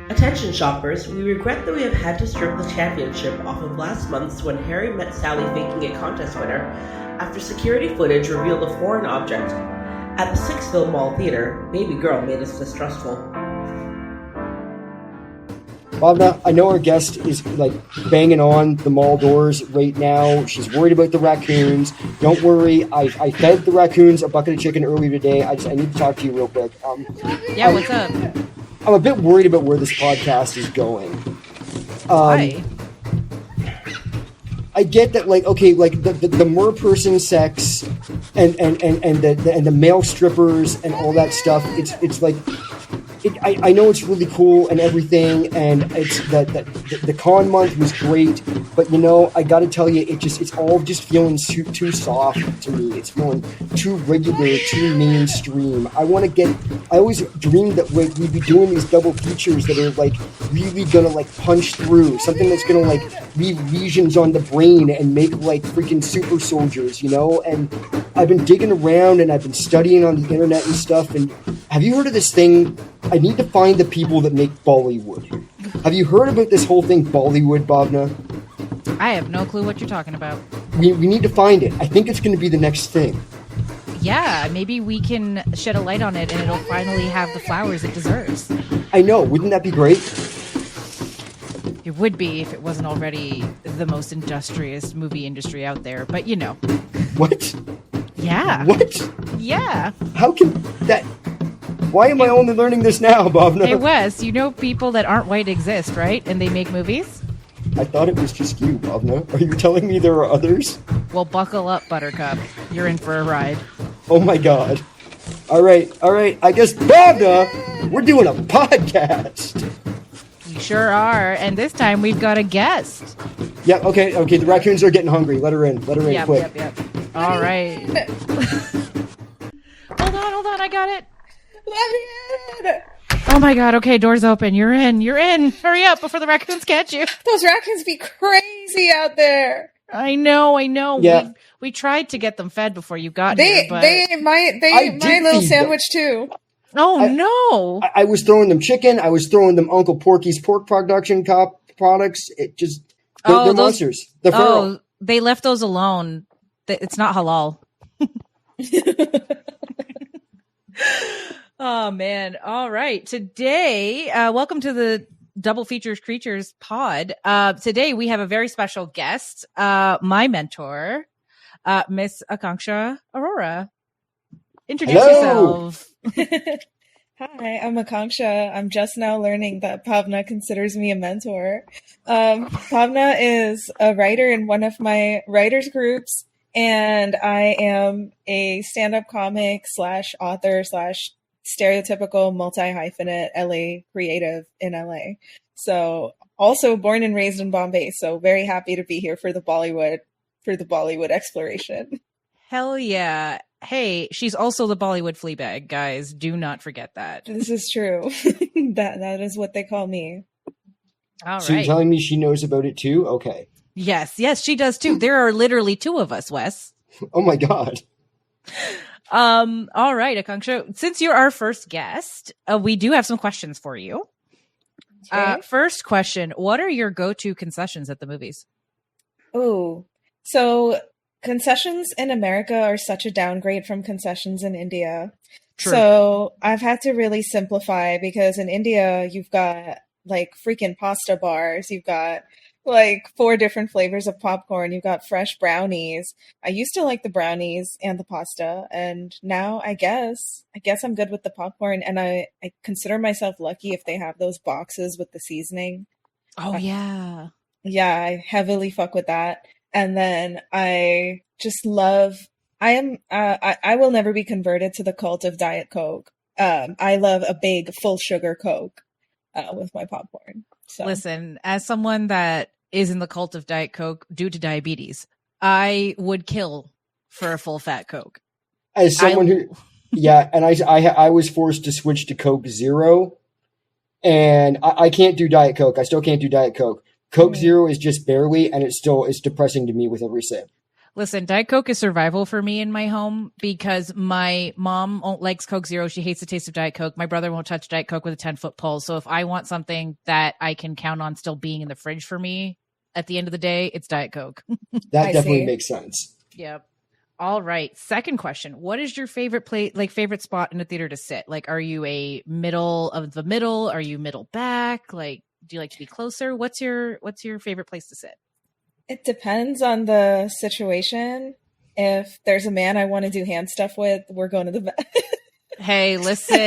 Attention shoppers, we regret that we have had to strip the championship off of last month's When Harry Met Sally Faking a Contest winner after security footage revealed a foreign object. At the Sixville Mall Theater, baby girl made us distrustful. Bhavna, I know our guest is banging on the mall doors right now. She's worried about the raccoons. Don't worry, I fed the raccoons a bucket of chicken earlier today. I need to talk to you real quick. What's up? I'm a bit worried about where this podcast is going. Why? I get that, the mer person sex and the male strippers and all that stuff. It's like. I know it's really cool and everything, and it's the con month was great, but I got to tell you, it's all just feeling too soft to me. It's feeling too regular, too mainstream. I always dreamed that we'd be doing these double features that are really gonna punch through, something that's gonna leave lesions on the brain and make freaking super soldiers, And I've been digging around and I've been studying on the internet and stuff. And have you heard of this thing? I need to find the people that make Bollywood. Have you heard about this whole thing, Bollywood, Bhavna? I have no clue what you're talking about. We need to find it. I think it's going to be the next thing. Yeah, maybe we can shed a light on it and it'll finally have the flowers it deserves. I know. Wouldn't that be great? It would be if it wasn't already the most industrious movie industry out there, but What? Yeah. What? Yeah. How can that... Why am I only learning this now, Bhavna? Hey, Wes, people that aren't white exist, right? And they make movies? I thought it was just you, Bhavna. Are you telling me there are others? Well, buckle up, Buttercup. You're in for a ride. Oh my god. All right. I guess, Bhavna, we're doing a podcast. We sure are. And this time we've got a guest. Yeah, okay. The raccoons are getting hungry. Let her in quick. Yep. All right. Hold on. I got it. Let me in! Oh my god, okay, door's open. You're in. Hurry up before the raccoons catch you. Those raccoons be crazy out there. I know. Yeah. We tried to get them fed before you got here, but... They ate my little sandwich too. Oh, no! I was throwing them chicken. I was throwing them Uncle Porky's pork production products. It just... They're monsters. They're feral. They left those alone. It's not halal. Oh, man. All right. Today, welcome to the Double Features Creatures pod. Today, we have a very special guest, my mentor, Miss Akanksha Aurora. Introduce yourself. Hi, I'm Akanksha. I'm just now learning that Bhavna considers me a mentor. Bhavna is a writer in one of my writers groups, and I am a stand-up comic / author / stereotypical multi-hyphenate LA creative in LA. So also born and raised in Bombay. So very happy to be here for the Bollywood exploration. Hell yeah. Hey, she's also the Bollywood Fleabag, guys. Do not forget that. This is true. That is what they call me. All so you're telling me she knows about it too? Okay. Yes, she does too. There are literally two of us, Wes. Oh my god. All right, Akanksha. Since you're our first guest, we do have some questions for you. Okay. First question: what are your go-to concessions at the movies? Oh, so concessions in America are such a downgrade from concessions in India. True. So I've had to really simplify because in India you've got freaking pasta bars, you've got 4 different flavors of popcorn. You've got fresh brownies. I used to like the brownies and the pasta, and now I guess I'm good with the popcorn. And I consider myself lucky if they have those boxes with the seasoning. Oh yeah, yeah, I heavily fuck with that. And then I just love. I will never be converted to the cult of Diet Coke. I love a big full sugar Coke with my popcorn. So. Listen, as someone that is in the cult of Diet Coke due to diabetes, I would kill for a full fat Coke. As someone I was forced to switch to Coke Zero, and I can't do Diet Coke. I still can't do Diet Coke. Coke Zero is just barely, and it's depressing to me with every sip. Listen, Diet Coke is survival for me in my home because my mom likes Coke Zero. She hates the taste of Diet Coke. My brother won't touch Diet Coke with a 10-foot pole. So if I want something that I can count on still being in the fridge for me at the end of the day, it's Diet Coke. That definitely makes sense. Yep. All right. Second question. What is your favorite favorite spot in a theater to sit? Like, are you a middle of the middle? Are you middle back? Like, do you like to be closer? What's your favorite place to sit? It depends on the situation. If there's a man I want to do hand stuff with, we're going to the back. Hey, listen.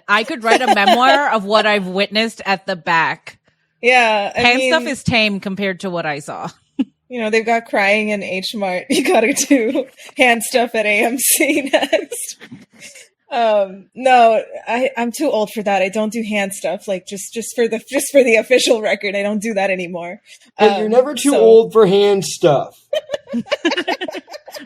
I could write a memoir of what I've witnessed at the back. Yeah. Hand stuff is tame compared to what I saw. You know, they've got crying in H Mart. You got to do hand stuff at AMC next. No, I'm too old for that. I don't do hand stuff. Like just for the official record, I don't do that anymore. Hey, you're never too old for hand stuff.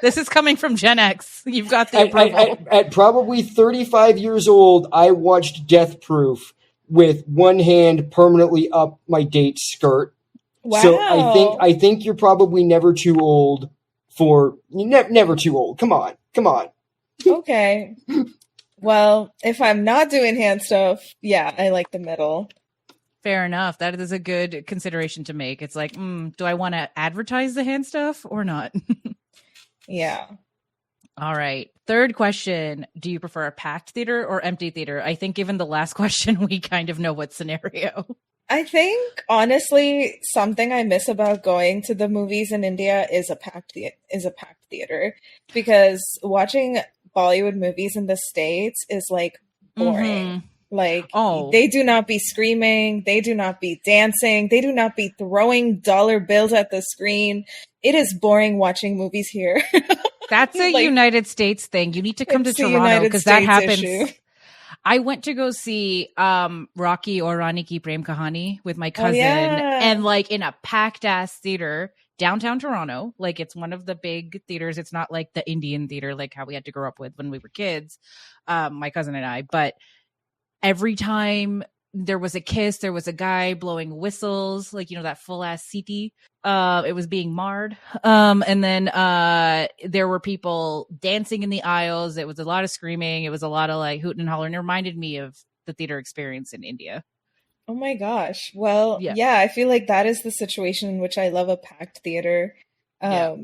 This is coming from Gen X. You've got the approval. At probably 35 years old, I watched Death Proof with one hand permanently up my date's skirt. Wow. So I think you're probably never too old for never too old. Come on. Okay. Well, if I'm not doing hand stuff, yeah, I like the middle. Fair enough. That is a good consideration to make. It's like, do I want to advertise the hand stuff or not? Yeah. All right. Third question. Do you prefer a packed theater or empty theater? I think given the last question, we kind of know what scenario. I think, honestly, something I miss about going to the movies in India is a packed theater, because watching Bollywood movies in the States is like boring. Like, they do not be screaming, they do not be dancing, they do not be throwing dollar bills at the screen. It is boring watching movies here. That's a United States thing. You need to come to Toronto because that happens. Issue. I went to go see Rocky or Rani Ki Prem Kahani with my cousin, and like in a packed ass theater downtown Toronto. Like, it's one of the big theaters. It's not like the Indian theater like how we had to grow up with when we were kids, my cousin and I. But every time there was a kiss, there was a guy blowing whistles, like, you know, that full ass city. It was being marred. And then there were people dancing in the aisles. It was a lot of screaming. It was a lot of like hooting and hollering. It reminded me of the theater experience in India. Oh my gosh. Well, yeah, I feel like that is the situation in which I love a packed theater. But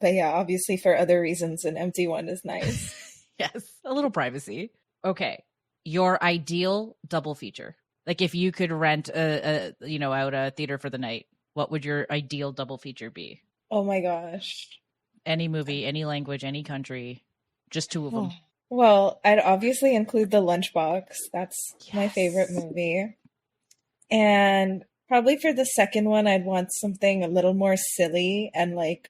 yeah, obviously for other reasons, an empty one is nice. Yes, a little privacy. Okay. Your ideal double feature. Like, if you could rent out a theater for the night, what would your ideal double feature be? Oh my gosh. Any movie, any language, any country, just two of them. Well, I'd obviously include The Lunchbox. That's my favorite movie. And probably for the second one, I'd want something a little more silly and like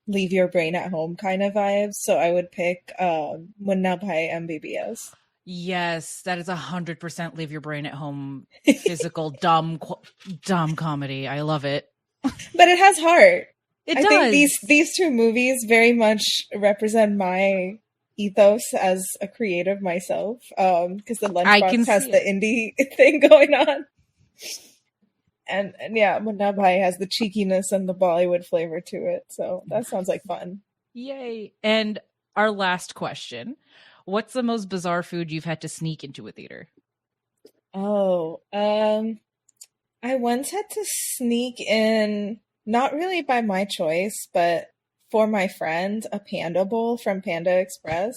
leave your brain at home kind of vibes. So I would pick Munna Bhai MBBS. Yes, that is 100% leave your brain at home, physical, dumb comedy. I love it. But it has heart. I think these two movies very much represent my ethos as a creative myself, because The Lunchbox has the indie thing going on. And yeah, Munna Bhai has the cheekiness and the Bollywood flavor to it. So that sounds like fun. Yay. And our last question. What's the most bizarre food you've had to sneak into a theater? Oh, I once had to sneak in, not really by my choice, but for my friend, a panda bowl from Panda Express.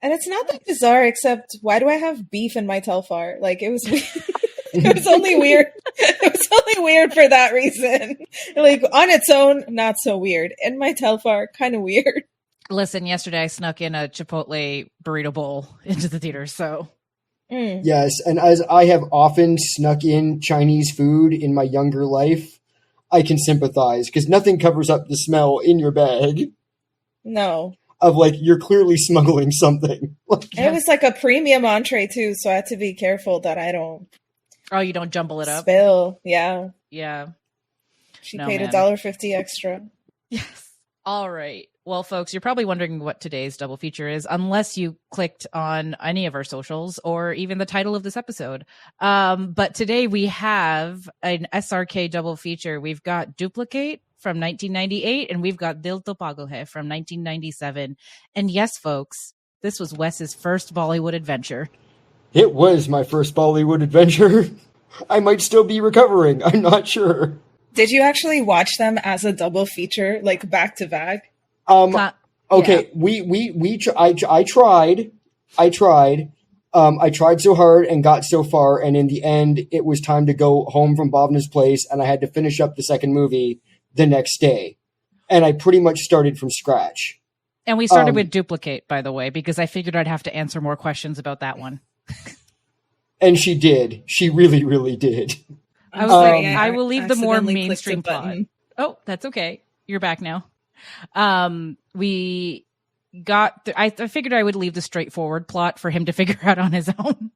And it's not that bizarre, except why do I have beef in my telfar? Like, it was it was only weird. It was only weird for that reason. Like, on its own, not so weird. In my telfar, kind of weird. Listen, yesterday I snuck in a Chipotle burrito bowl into the theater, so. Yes, and as I have often snuck in Chinese food in my younger life, I can sympathize, because nothing covers up the smell in your bag. No. Of like, you're clearly smuggling something. It was like a premium entree too, so I had to be careful that I don't. Oh, you don't jumble it up? Spill, yeah. Yeah. She paid $1.50 extra. Yes. All right. Well, folks, you're probably wondering what today's double feature is, unless you clicked on any of our socials or even the title of this episode. But today we have an SRK double feature. We've got Duplicate from 1998, and we've got Dil To Pagal Hai from 1997. And yes, folks, this was Wes's first Bollywood adventure. It was my first Bollywood adventure. I might still be recovering. I'm not sure. Did you actually watch them as a double feature, like back to back? Okay, yeah. I tried. I tried so hard and got so far, and in the end, it was time to go home from Bhavna's place, and I had to finish up the second movie the next day. And I pretty much started from scratch. And we started with Duplicate, by the way, because I figured I'd have to answer more questions about that one. And she did. She really, really did. I will leave the more mainstream plot. Oh, that's okay. You're back now. We got I figured I would leave the straightforward plot for him to figure out on his own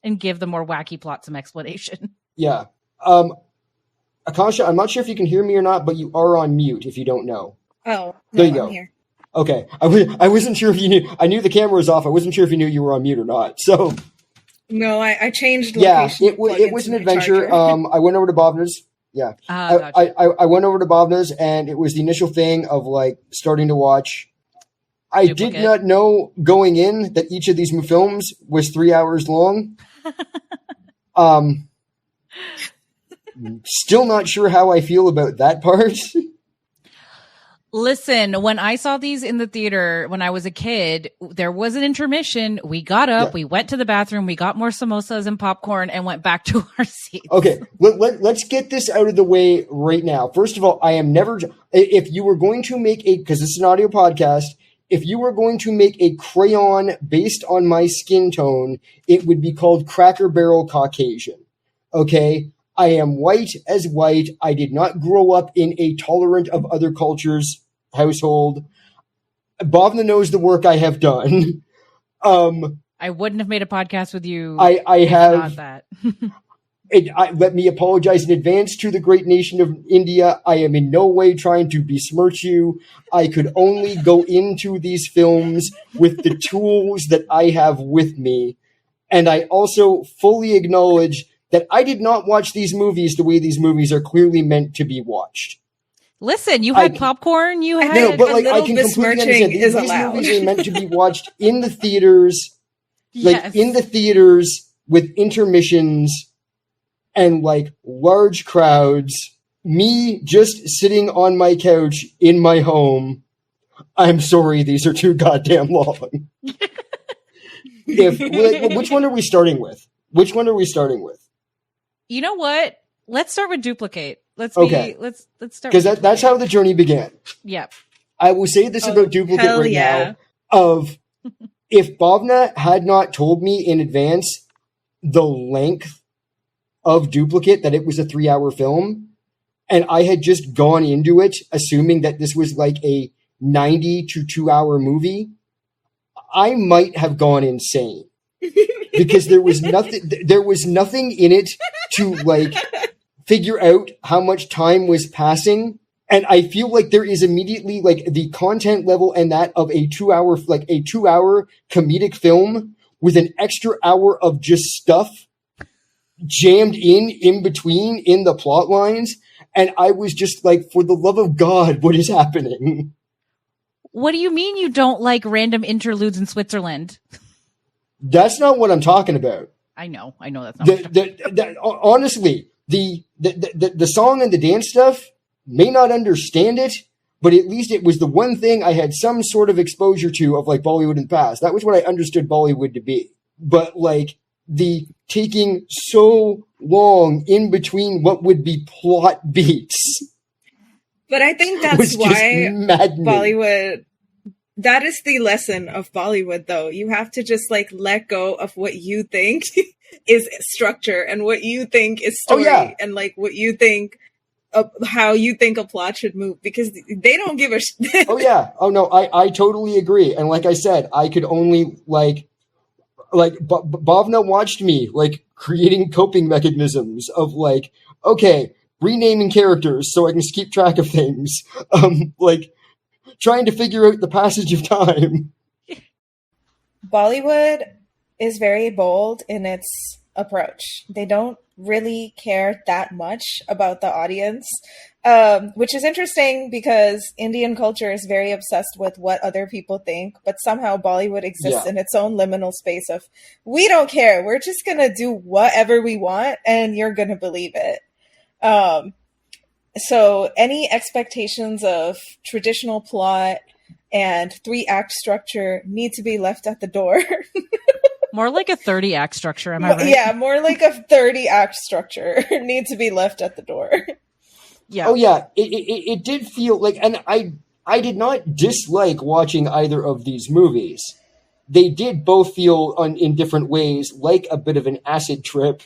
and give the more wacky plot some explanation. Yeah. Akanksha, I'm not sure if you can hear me or not, but you are on mute if you don't know. Oh, there you go. I'm here. Okay. I wasn't sure if you knew. I knew the camera was off. I wasn't sure if you knew you were on mute or not. So no, I changed location. Yeah, it was an adventure. I went over to Bhavna's. Yeah. Gotcha. I went over to Bhavna's, and it was the initial thing of like starting to watch. I Duplicate. did not know going in that each of these films was 3 hours long. Still not sure how I feel about that part. Listen, when I saw these in the theater when I was a kid, there was an intermission. We got up, we went to the bathroom, we got more samosas and popcorn, and went back to our seats. Okay, let's get this out of the way right now. First of all, I am never. If you were going to make because this is an audio podcast, if you were going to make a crayon based on my skin tone, it would be called Cracker Barrel Caucasian. Okay? I am white as white. I did not grow up in a tolerant of other cultures household. Bhavna knows the work I have done. I wouldn't have made a podcast with you. I have. Not that. Let me apologize in advance to the great nation of India. I am in no way trying to besmirch you. I could only go into these films with the tools that I have with me. And I also fully acknowledge that I did not watch these movies the way these movies are clearly meant to be watched. But you had popcorn. You had I can completely understand. These movies are meant to be watched in the theaters, in the theaters with intermissions and like large crowds. Me just sitting on my couch in my home. I'm sorry, these are too goddamn long. Which one are we starting with? You know what? Let's start with Duplicate. Let's start because that's how the journey began. Yep. I will say this about Duplicate now. If Bhavna had not told me in advance the length of Duplicate, that it was a 3-hour film, and I had just gone into it assuming that this was like a 90 to 2-hour movie, I might have gone insane. Because there was nothing in it to like figure out how much time was passing. And I feel like there is immediately like the content level and that of a 2-hour comedic film with an extra hour of just stuff jammed in between in the plot lines. And I was just like, for the love of God, what is happening? What do you mean you don't like random interludes in Switzerland? That's not what I'm talking about. I know that's not honestly, the song and the dance stuff, may not understand it, but at least it was the one thing I had some sort of exposure to of like Bollywood in the past. That was what I understood Bollywood to be. But like the taking so long in between what would be plot beats. But I think that's why Bollywood, that is the lesson of Bollywood though. You have to just like let go of what you think is structure and what you think is story and like what you think how you think a plot should move, because they don't give a shit. Oh no, I totally agree. And like I said, I could only Bhavna watched me like creating coping mechanisms of like, okay, renaming characters so I can keep track of things. Like trying to figure out the passage of time. Bollywood is very bold in its approach. They don't really care that much about the audience, which is interesting because Indian culture is very obsessed with what other people think, but somehow Bollywood exists in its own liminal space of, we don't care. We're just going to do whatever we want and you're going to believe it. So any expectations of traditional plot and 3-act structure need to be left at the door. More like a 30-act structure, am I right? Yeah, more like a 30-act structure need to be left at the door. Yeah. Oh yeah, it did feel like, and I did not dislike watching either of these movies. They did both feel in different ways like a bit of an acid trip,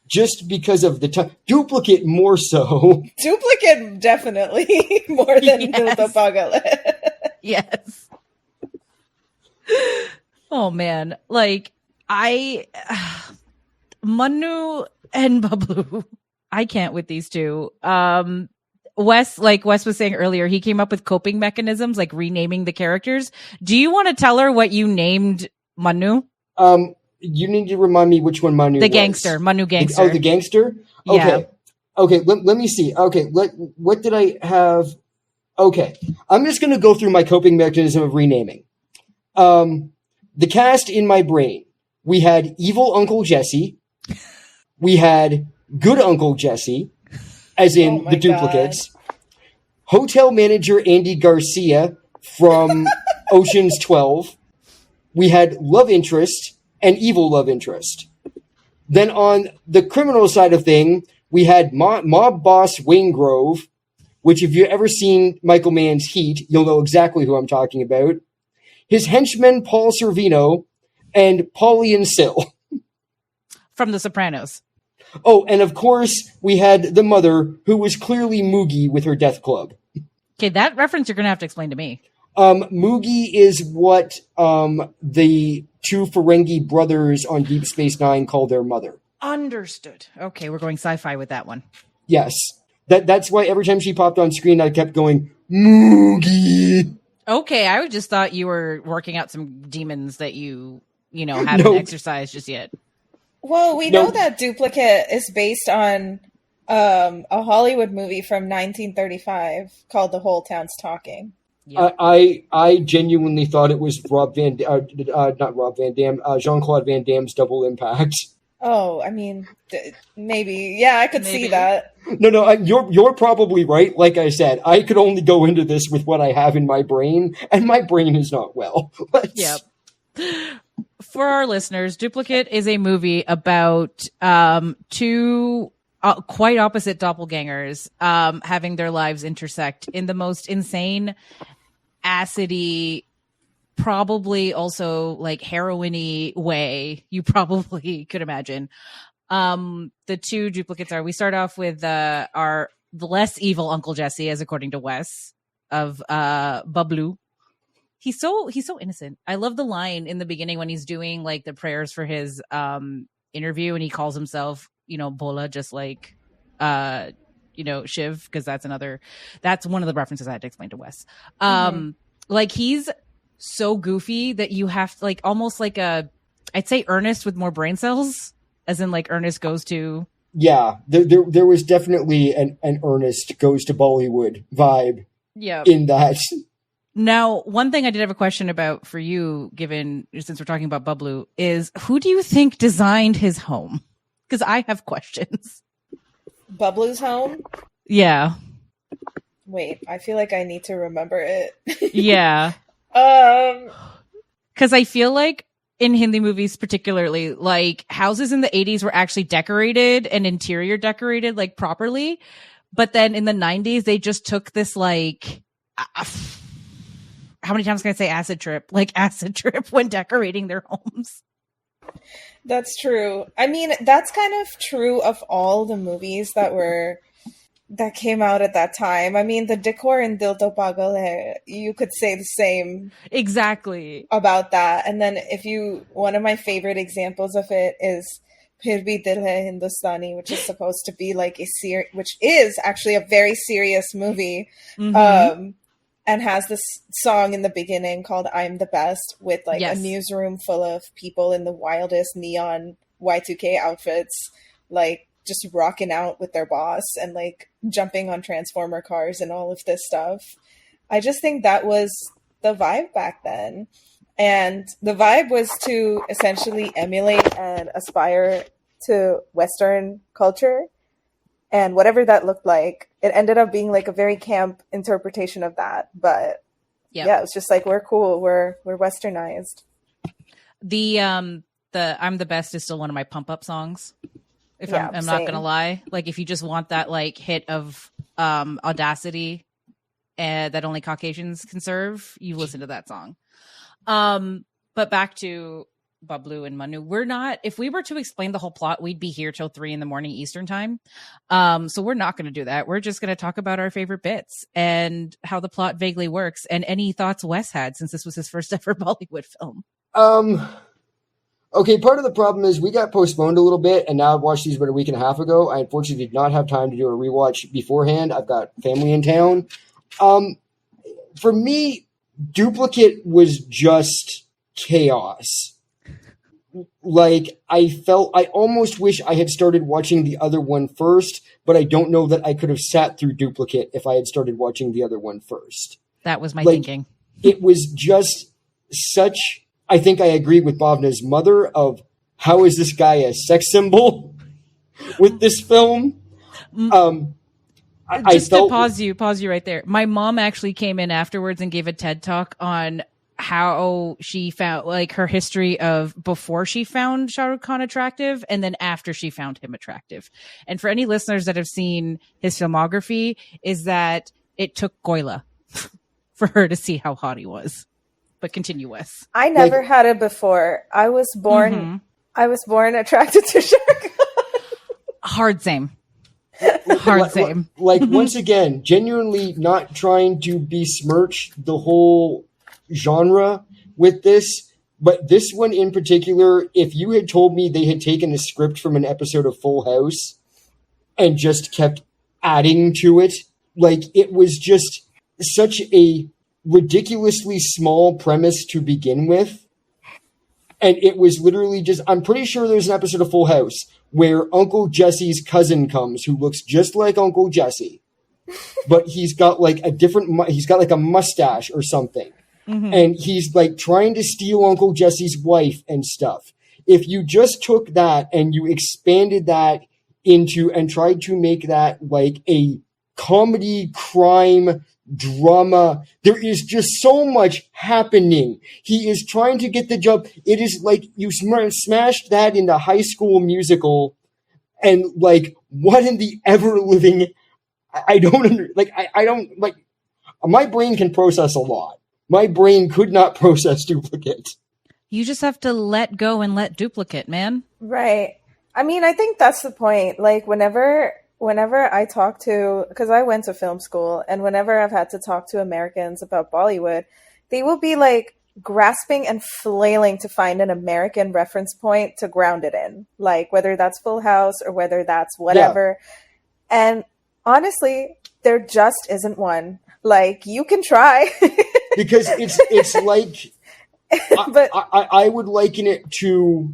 just because of the time. Duplicate more so. Duplicate definitely more than Dilto Pagal Hai. Yes. Oh man, like Manu and Bablu, I can't with these two. Wes was saying earlier, he came up with coping mechanisms like renaming the characters. Do you want to tell her what you named Manu? You need to remind me which one Manu was. The gangster, Manu gangster. The gangster? Okay. Yeah. Okay, let me see. Okay, what did I have? Okay, I'm just going to go through my coping mechanism of renaming. The cast in my brain. We had evil Uncle Jesse. We had good Uncle Jesse, as in the duplicates. God. Hotel manager Andy Garcia from Ocean's 12. We had love interest and evil love interest. Then on the criminal side of thing, we had mob boss Wayne Grove, which if you've ever seen Michael Mann's Heat, you'll know exactly who I'm talking about. His henchman, Paul Sorvino, and Paulie and Syl. From The Sopranos. Oh, and of course, we had the mother, who was clearly Moogie with her death club. Okay, that reference you're going to have to explain to me. Moogie is what the two Ferengi brothers on Deep Space Nine call their mother. Understood. Okay, we're going sci-fi with that one. Yes. That's why every time she popped on screen, I kept going, Moogie. Okay, I just thought you were working out some demons that you haven't exercised just yet. Well, we know that Duplicate is based on a Hollywood movie from 1935 called The Whole Town's Talking. Yep. I genuinely thought it was Jean-Claude Van Damme's Double Impact. Oh, I mean, maybe. Yeah, I could see that. No, you're probably right. Like I said, I could only go into this with what I have in my brain, and my brain is not well. Yep. For our listeners, Duplicate is a movie about two quite opposite doppelgangers having their lives intersect in the most insane, acidy, probably also like heroin-y way you probably could imagine. The two duplicates we start off with the less evil Uncle Jesse, as according to Wes, of Bablu. He's so innocent. I love the line in the beginning when he's doing like the prayers for his interview, and he calls himself, Bola, just like Shiv, because that's one of the references I had to explain to Wes. Like he's so goofy that you have to, like, almost like I'd say Ernest with more brain cells, as in like Ernest goes to. Yeah, there was definitely an Ernest goes to Bollywood vibe. Yeah. In that. Now, one thing I did have a question about for you, since we're talking about Bablu, is who do you think designed his home? Because I have questions. Bablu's home? Yeah. Wait, I feel like I need to remember it. Yeah. Because I feel like in Hindi movies particularly, like houses in the 80s were actually decorated and interior decorated like properly. But then in the 90s, they just took this like... how many times can I say acid trip? Like acid trip when decorating their homes. That's true. I mean, that's kind of true of all the movies that came out at that time. I mean, the decor in Dil To Pagal Hai, you could say the same. Exactly. About that. And then one of my favorite examples of it is Phir Bhi Dil Hai Hindustani, which is supposed to be like which is actually a very serious movie. Mm-hmm. And has this song in the beginning called I'm the Best with like a newsroom full of people in the wildest neon Y2K outfits, like just rocking out with their boss and like jumping on transformer cars and all of this stuff. I just think that was the vibe back then. And the vibe was to essentially emulate and aspire to Western culture. And whatever that looked like, it ended up being like a very camp interpretation of that. But yeah, it's just like, we're cool. We're Westernized. The I'm the best is still one of my pump up songs. If I'm not gonna lie, like if you just want that like hit of audacity that only Caucasians can serve, you listen to that song. But back to Bablu and Manu, if we were to explain the whole plot, we'd be here till 3 a.m. Eastern time. So we're not going to do that. We're just going to talk about our favorite bits and how the plot vaguely works, and any thoughts Wes had since this was his first ever Bollywood film. Okay, part of the problem is we got postponed a little bit, and now I've watched these about a week and a half ago. I unfortunately did not have time to do a rewatch beforehand. I've got family in town. For me, Duplicate was just chaos. Like, I almost wish I had started watching the other one first, but I don't know that I could have sat through Duplicate if I had started watching the other one first. That was my thinking. It was just such, I think I agree with Bhavna's mother of how is this guy a sex symbol with this film? To pause you right there. My mom actually came in afterwards and gave a TED talk on how she found like her history of before she found Shah Rukh Khan attractive and then after she found him attractive. And for any listeners that have seen his filmography, is that it took Goila for her to see how hot he was. But continue, Wes. I never had it before. I was born attracted to Shah Rukh Khan. Hard same. Once again, genuinely not trying to besmirch the whole genre with this, but this one in particular, if you had told me they had taken a script from an episode of Full House and just kept adding to it, like it was just such a ridiculously small premise to begin with. And it was literally just, I'm pretty sure there's an episode of Full House where Uncle Jesse's cousin comes who looks just like Uncle Jesse, but he's got like a mustache or something. Mm-hmm. And he's like trying to steal Uncle Jesse's wife and stuff. If you just took that and you expanded that into and tried to make that like a comedy crime drama, there is just so much happening. He is trying to get the job. It is like you smashed that into High School Musical, and like what in the ever living? I don't my brain can process a lot. My brain could not process Duplicate. You just have to let go and let Duplicate, man. Right. I mean, I think that's the point. Like whenever I talk to, because I went to film school, and whenever I've had to talk to Americans about Bollywood, they will be like grasping and flailing to find an American reference point to ground it in, like whether that's Full House or whether that's whatever. Yeah. And honestly, there just isn't one. Like you can try. Because it's like, but I would liken it to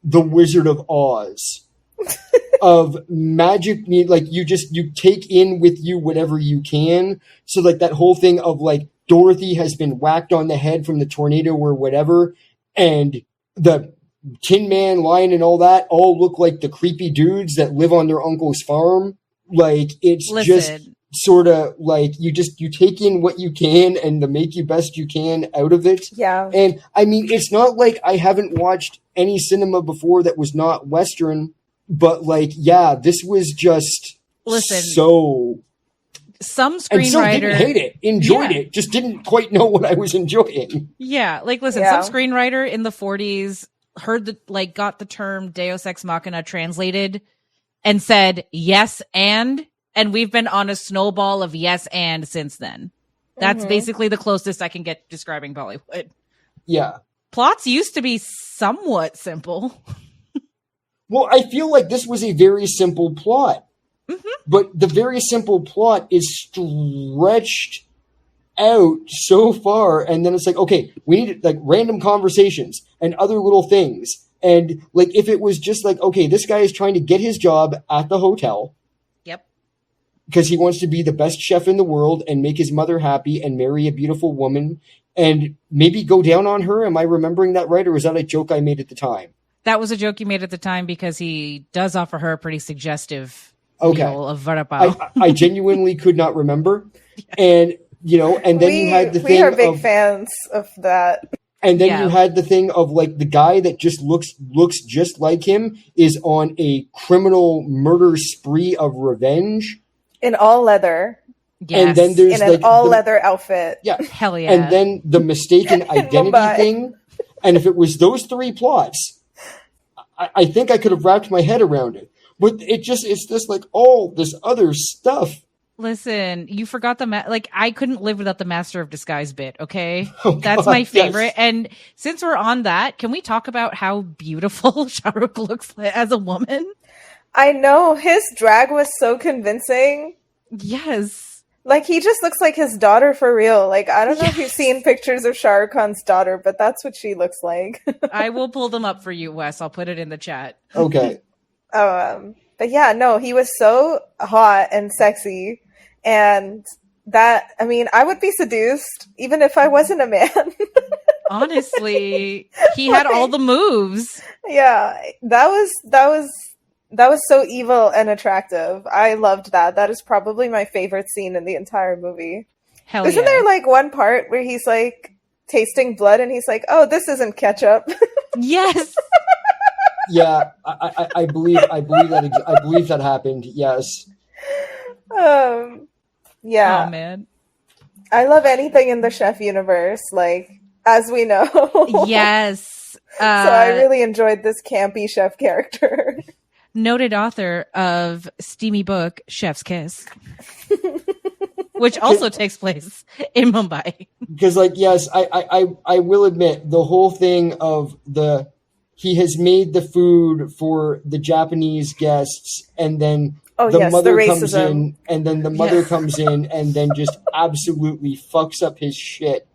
The Wizard of Oz. Of magic, like you take in with you whatever you can. So like that whole thing of like Dorothy has been whacked on the head from the tornado or whatever, and the Tin Man, Lion, and all that all look like the creepy dudes that live on their uncle's farm. Like it's just sort of like you take in what you can and the make you best you can out of it. Yeah. And I mean, it's not like I haven't watched any cinema before that was not Western. But like, yeah, this was just so. Some screenwriter and still didn't hate it, enjoyed it, just didn't quite know what I was enjoying. Yeah, like some screenwriter in the 40s got the term Deus Ex Machina translated and said yes and we've been on a snowball of yes and since then. That's basically the closest I can get describing Bollywood. Yeah, plots used to be somewhat simple. Well, I feel like this was a very simple plot, but the very simple plot is stretched out so far, and then it's like, okay, we need like random conversations and other little things, And like, if it was just like, okay, this guy is trying to get his job at the hotel. Yep. Because he wants to be the best chef in the world and make his mother happy and marry a beautiful woman and maybe go down on her. Am I remembering that right? Or was that a joke I made at the time? That was a joke you made at the time because he does offer her a pretty suggestive meal of vada pav. I genuinely could not remember. And, you know, and then you had the thing. We are big fans of that. And then you had the thing of like the guy that just looks just like him is on a criminal murder spree of revenge. In all leather. Yes. And then there's in an all leather outfit. Yeah. Hell yeah. And then the mistaken identity thing. And if it was those three plots, I think I could have wrapped my head around it. But it's just like all this other stuff. Listen, you forgot I couldn't live without the Master of Disguise bit, okay? Oh, That's God, my favorite. yes. And since we're on that, can we talk about how beautiful Shah Rukh looks as a woman? I know. His drag was so convincing. Yes. Like, he just looks like his daughter for real. Like, I don't know if you've seen pictures of Shah Rukh Khan's daughter, but that's what she looks like. I will pull them up for you, Wes. I'll put it in the chat. Okay. But yeah, no, he was so hot and sexy. And that, I mean, I would be seduced even if I wasn't a man. Honestly, he had all the moves. Yeah, that was so evil and attractive. I loved that. That is probably my favorite scene in the entire movie. Hell Isn't yeah. there like one part where he's like tasting blood and he's like, "Oh, this isn't ketchup." Yes. Yeah, I believe that happened. Yes. Yeah. Oh man. I love anything in the chef universe, like, as we know. Yes. So I really enjoyed this campy chef character. Noted author of steamy book Chef's Kiss, which also takes place in Mumbai. Because, like, yes, I will admit the whole thing of he has made the food for the Japanese guests, and then the mother comes in, and then the mother comes in, and then just absolutely fucks up his shit.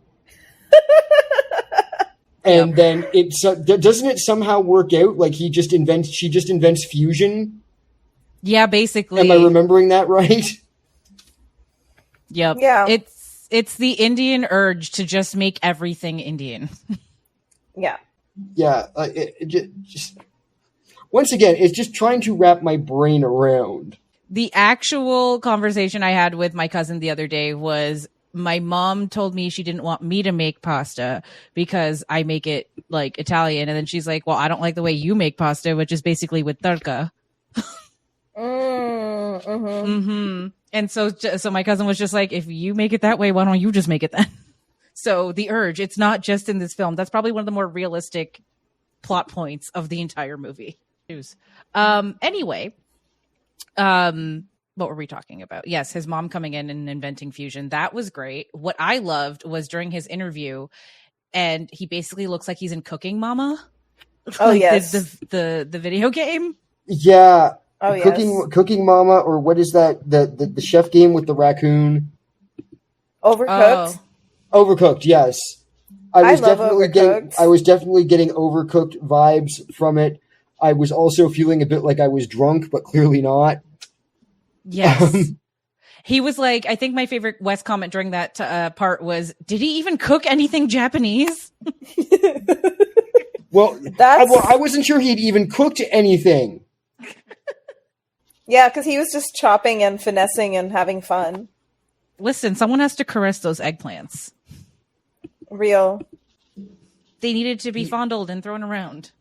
And then doesn't it somehow work out? Like she just invents fusion. Yeah, basically. Am I remembering that right? Yep. Yeah. It's the Indian urge to just make everything Indian. Yeah. Yeah. Just once again, it's just trying to wrap my brain around. The actual conversation I had with my cousin the other day was my mom told me she didn't want me to make pasta because I make it like Italian. And then she's like, well, I don't like the way you make pasta, which is basically with tarka. And so my cousin was just like, if you make it that way, why don't you just make it then? So the urge, it's not just in this film. That's probably one of the more realistic plot points of the entire movie. Anyway, what were we talking about? Yes, his mom coming in and inventing fusion. That was great. What I loved was during his interview, and he basically looks like he's in Cooking Mama. Oh, like yes. The video game. Yeah. Oh, Cooking Mama, or what is that? The chef game with the raccoon. Overcooked. Overcooked, yes. I was love definitely getting Overcooked vibes from it. I was also feeling a bit like I was drunk, but clearly not. Yes. He was like, I think my favorite Wes comment during that part was, did he even cook anything Japanese? Well, I wasn't sure he'd even cooked anything. Yeah, because he was just chopping and finessing and having fun. Listen, someone has to caress those eggplants. Real. They needed to be fondled and thrown around.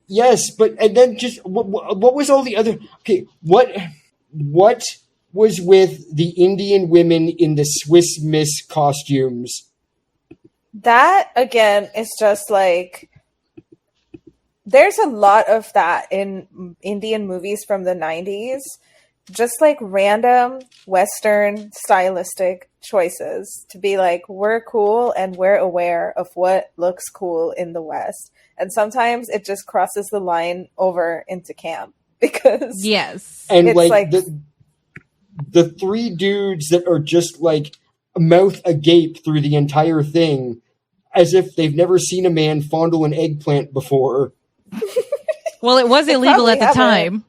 Yes, and then just what was all the other? Okay, what was with the Indian women in the Swiss Miss costumes? That again is just like, there's a lot of that in Indian movies from the 90s. Just like random Western stylistic choices to be like, we're cool and we're aware of what looks cool in the West. And sometimes it just crosses the line over into camp because and like the three dudes that are just like mouth agape through the entire thing, as if they've never seen a man fondle an eggplant before. Well, it was illegal at the time.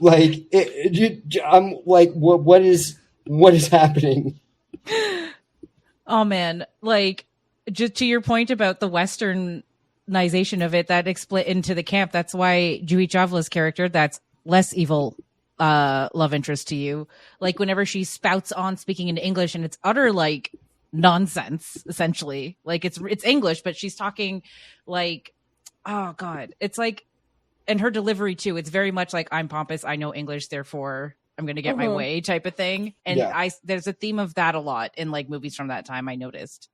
Like, I'm like, what is happening? Oh man, like, just to your point about the westernization of it, that split into the camp. That's why Juhi Chawla's character, that's less evil love interest to you. Like, whenever she spouts on speaking in English, and it's utter like nonsense, essentially. Like, it's English, but she's talking like, oh god, it's like, and her delivery too. It's very much like, I'm pompous, I know English, therefore I'm going to get my way type of thing. And there's a theme of that a lot in like movies from that time, I noticed.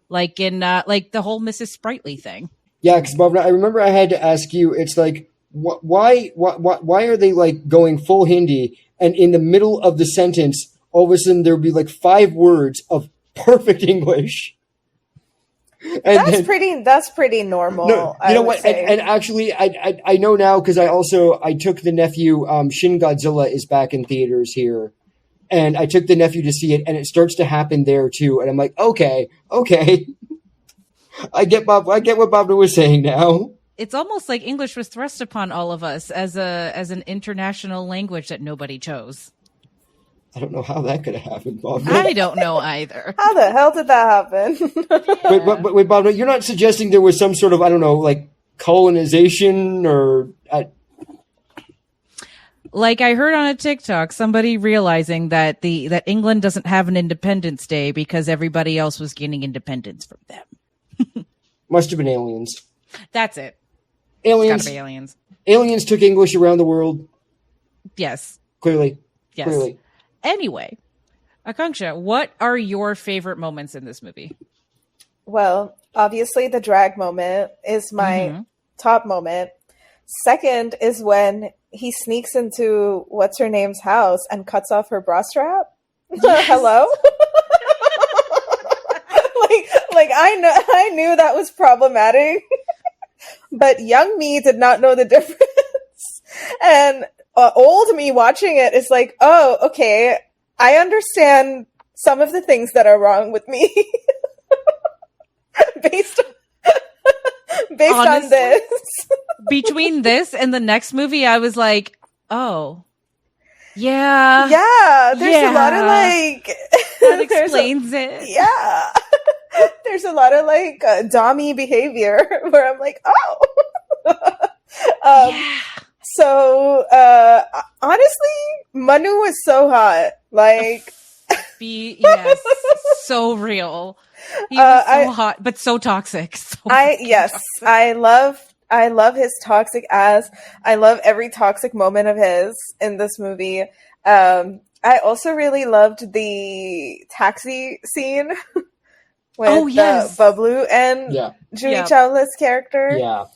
Like in like the whole Mrs. Sprightly thing. Yeah, because Bhavna, I remember I had to ask you, it's like, why are they like going full Hindi, and in the middle of the sentence, all of a sudden there would be like 5 words of perfect English. And that's pretty normal. No, you know what? And actually, I know now, because I took the nephew. Shin Godzilla is back in theaters here, and I took the nephew to see it, and it starts to happen there too. And I'm like, okay, I get what Bhavna was saying now. It's almost like English was thrust upon all of us as an international language that nobody chose. I don't know how that could have happened, Bhavna. I don't know either. How the hell did that happen? Wait, Bhavna, you're not suggesting there was some sort of, I don't know, like colonization or... Like I heard on a TikTok, somebody realizing that that England doesn't have an Independence Day because everybody else was gaining independence from them. Must have been aliens. That's it. Aliens. It's gotta be aliens. Aliens took English around the world. Yes. Clearly. Yes. Clearly. Anyway, Akanksha, what are your favorite moments in this movie? Well, obviously the drag moment is my top moment. Second is when he sneaks into what's her name's house and cuts off her bra strap. Yes. Hello? like I knew that was problematic, but young me did not know the difference. And old me watching it is like, oh, okay, I understand some of the things that are wrong with me based on this. Between this and the next movie, I was like, oh, yeah. Yeah, there's a lot of like... That explains it. Yeah. There's a lot of like dommy behavior where I'm like, oh. Yeah. So, honestly, Manu was so hot. Like, yes, so real. He was so hot, but so toxic. Toxic. I love his toxic ass. I love every toxic moment of his in this movie. I also really loved the taxi scene with Bablu and Juhi Chawla's character. Yeah.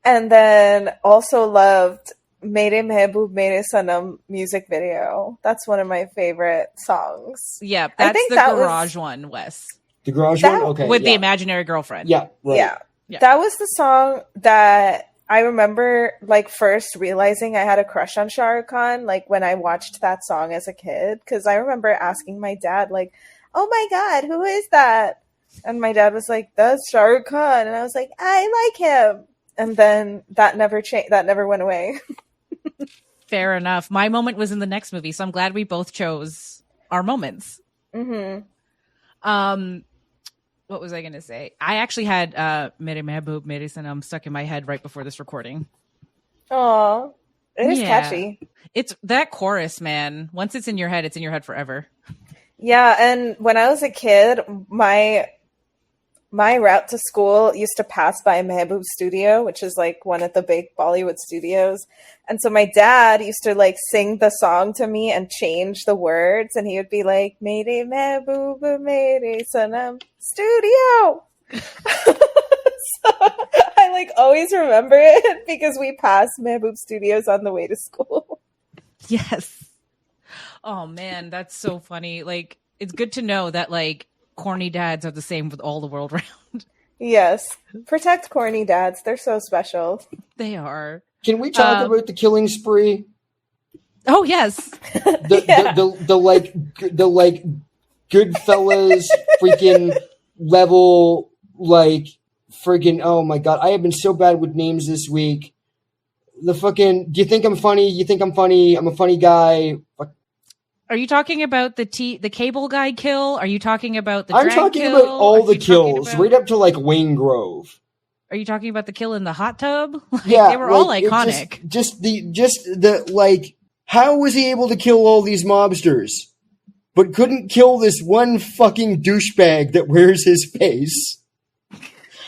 And then also loved Mere Mehboob Mere Sanam music video. That's one of my favorite songs. Yeah, that's the garage one, Wes. The garage one? Okay. With the imaginary girlfriend. Yeah, right. Yeah. That was the song that I remember like first realizing I had a crush on Shah Rukh Khan, like when I watched that song as a kid. Because I remember asking my dad, like, oh my God, who is that? And my dad was like, that's Shah Rukh Khan. And I was like, I like him. And then that never changed. That never went away. Fair enough. My moment was in the next movie, so I'm glad we both chose our moments. Mm-hmm. What was I going to say? I actually had Mere Mehboob Mere Sanam stuck in my head right before this recording. Aw, it is catchy. It's that chorus, man. Once it's in your head forever. Yeah, and when I was a kid, my route to school used to pass by Mehboob's studio, which is like one of the big Bollywood studios. And so my dad used to like sing the song to me and change the words. And he would be like, Mere Mehboob Mere Sanam studio. So I like always remember it because we passed Mehboob studios on the way to school. Yes. Oh man, that's so funny. Like, it's good to know that like corny dads are the same with all the world around. Yes. Protect corny dads. They're so special. They are. Can we talk about the killing spree? Oh yes. The Goodfellas freaking level, like friggin', oh my God, I have been so bad with names this week. The fucking, do you think I'm funny? You think I'm funny? I'm a funny guy. Fuck. Are you talking about the cable guy kill? Are you talking about the I'm drag talking kill? about all the you talking kills, about- right up to like Wayne Grove. Are you talking about the kill in the hot tub? Like, Yeah, they were all like, it iconic. just the like, how was he able to kill all these mobsters, but couldn't kill this one fucking douchebag that wears his face?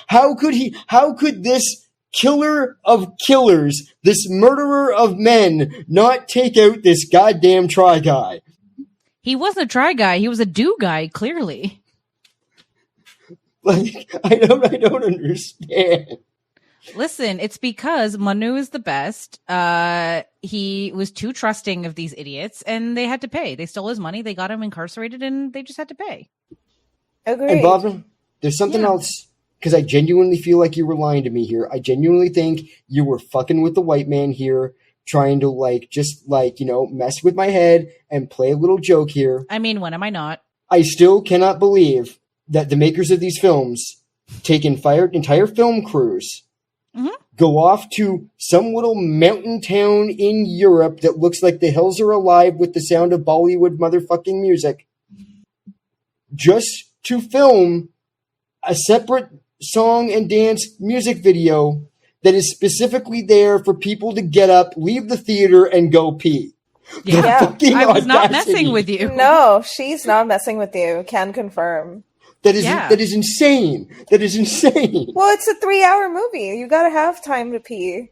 How could this killer of killers, this murderer of men, not take out this goddamn Try Guy? He wasn't a try guy. He was a do guy, clearly. Like, I don't understand. Listen, it's because Manu is the best. He was too trusting of these idiots, and they had to pay. They stole his money. They got him incarcerated, and they just had to pay. Agreed. And Bhavna, there's something else, because I genuinely feel like you were lying to me here. I genuinely think you were fucking with the white man here, trying to just mess with my head and play a little joke here. I mean, when am I not? I still cannot believe that the makers of these films take entire film crews, go off to some little mountain town in Europe that looks like the hills are alive with the sound of Bollywood motherfucking music, just to film a separate song and dance music video that is specifically there for people to get up, leave the theater, and go pee. Yeah, I was not messing with you. No, she's not messing with you. Can confirm. That is insane. That is insane. Well, it's a 3-hour movie. You gotta have time to pee.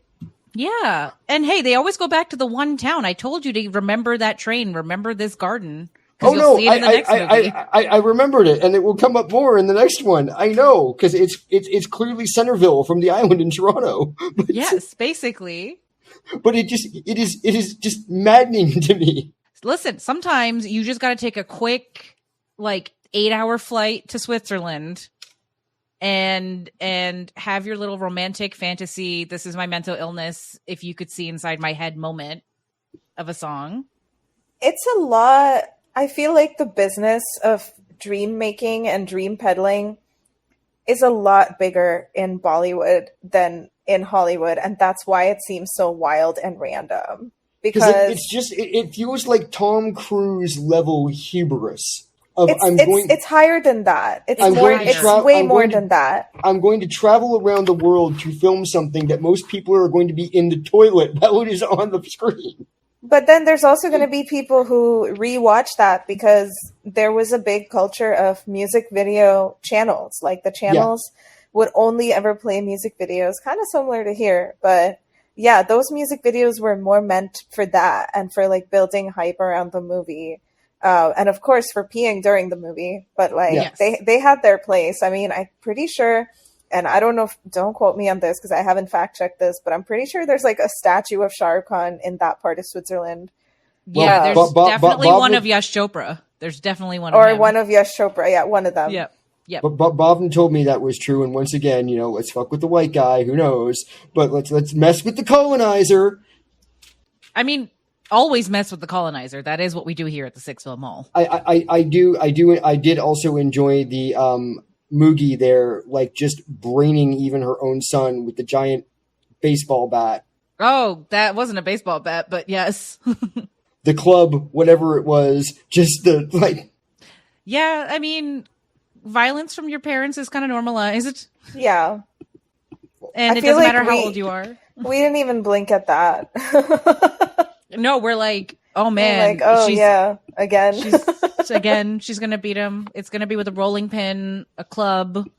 Yeah. And hey, they always go back to the one town. I told you to remember that train, remember this garden. Oh no, see it in the next movie. I remembered it, and it will come up more in the next one. I know, because it's clearly Centerville from the island in Toronto. But yes, basically. But it is just maddening to me. Listen, sometimes you just got to take a quick 8-hour flight to Switzerland and have your little romantic fantasy, this is my mental illness, if you could see inside my head moment of a song. It's a lot. I feel like the business of dream making and dream peddling is a lot bigger in Bollywood than in Hollywood, and that's why it seems so wild and random. Because it feels like Tom Cruise level hubris. It's higher than that. It's way more than that. I'm going to travel around the world to film something that most people are going to be in the toilet while it is on the screen. But then there's also going to be people who rewatch that because there was a big culture of music video channels. Like the channels would only ever play music videos, kind of similar to here. But yeah, those music videos were more meant for that and for building hype around the movie. And of course for peeing during the movie. But they had their place. I mean, I'm pretty sure, and I don't know, don't quote me on this because I haven't fact checked this, but I'm pretty sure there's a statue of Shah Rukh Khan in that part of Switzerland. Yeah, there's definitely one of Yash Chopra. There's definitely one of him. Or one of Yash Chopra. Yeah, one of them. Yep. Yep. But Bhavna told me that was true, and once again, let's fuck with the white guy. Who knows? But let's mess with the colonizer. I mean, always mess with the colonizer. That is what we do here at the Sixville Mall. I did also enjoy the Moogie there, just braining even her own son with the giant baseball bat. Oh, that wasn't a baseball bat, but yes. The club, whatever it was, just the Yeah, I mean, violence from your parents is kind of normalized. Yeah. And it doesn't matter how old you are. We didn't even blink at that. No, we're oh man. Again. She's going to beat him. It's going to be with a rolling pin, a club,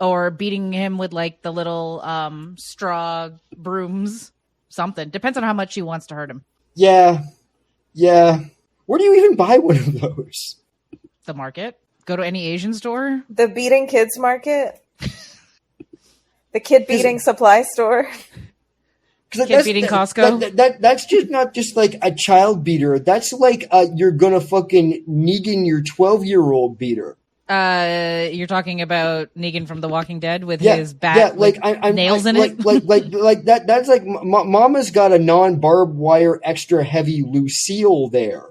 or beating him with the little straw brooms, something. Depends on how much she wants to hurt him. Yeah. Where do you even buy one of those? The market. Go to any Asian store. The beating kids market. The kid beating supply store. Kid beating Costco. That's just not just a child beater. That's you're gonna fucking Negan your 12-year-old beater. You're talking about Negan from The Walking Dead with his bat nails in it. That's Mama's got a non-barbed wire extra heavy Lucille there.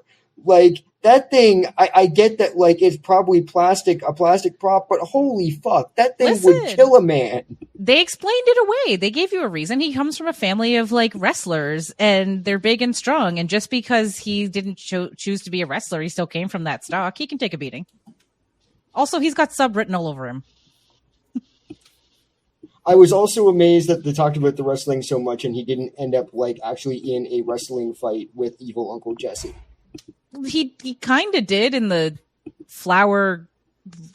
that thing, I get that, like, it's probably a plastic prop, but holy fuck, that thing would kill a man. They explained it away. They gave you a reason. He comes from a family of, like, wrestlers, and they're big and strong. And just because he didn't choose to be a wrestler, he still came from that stock. He can take a beating. Also, he's got sub written all over him. I was also amazed that they talked about the wrestling so much, and he didn't end up, like, actually in a wrestling fight with evil Uncle Jesse. He kind of did in the flour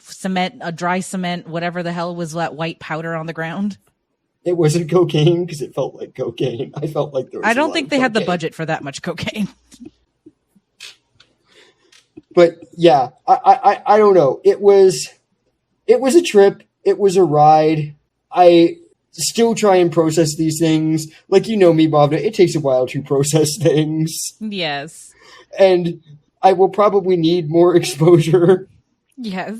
cement, a dry cement, whatever the hell was that white powder on the ground. It wasn't cocaine because it felt like cocaine. I felt like there was I don't think they had the budget for that much cocaine. But yeah, I don't know. It was a trip. It was a ride. I still try and process these things. Like, you know me, Bhavna, it takes a while to process things. Yes. And I will probably need more exposure. Yes.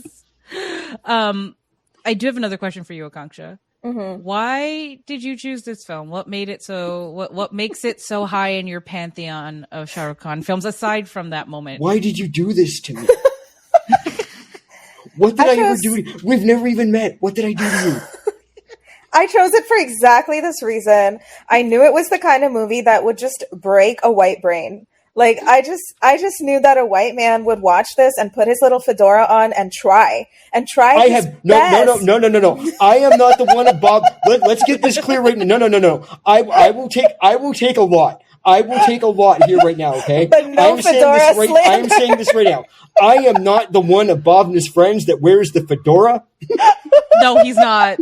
I do have another question for you, Akanksha. Mm-hmm. Why did you choose this film? What made it so? What makes it so high in your pantheon of Shah Rukh Khan films? Aside from that moment, why did you do this to me? What did I ever do? We've never even met. What did I do to you? I chose it for exactly this reason. I knew it was the kind of movie that would just break a white brain. Like, I just knew that a white man would watch this and put his little fedora on and try. I have no. I am not the one above. Let's get this clear right now. No. I will take a lot. I will take a lot here right now, okay? But no fedora slander. I am saying this right now. I am not the one of Bhavna's friends that wears the fedora. No, he's not.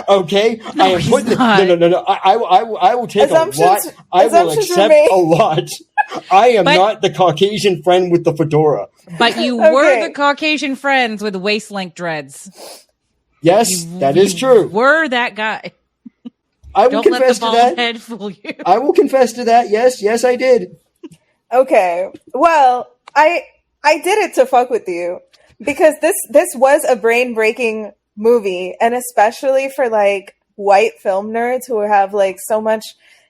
Okay, no, I am putting no. I will take a lot. I will accept a lot. I am not the Caucasian friend with the fedora. But you were the Caucasian friends with waist-length dreads. Yes, that is true. Were that guy. I will confess to that. Don't let the bald head fool you. I will confess to that. Yes, I did. Okay, well, I did it to fuck with you because this was a brain-breaking movie, and especially for like white film nerds who have like so much.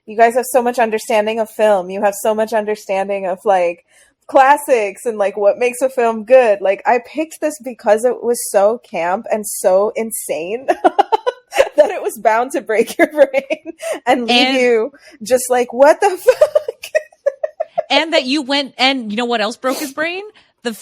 You guys have so much understanding of film. You have so much understanding of like classics and like what makes a film good. Like, I picked this because it was so camp and so insane that it was bound to break your brain and leave you just like, what the fuck? And that you went, and you know what else broke his brain?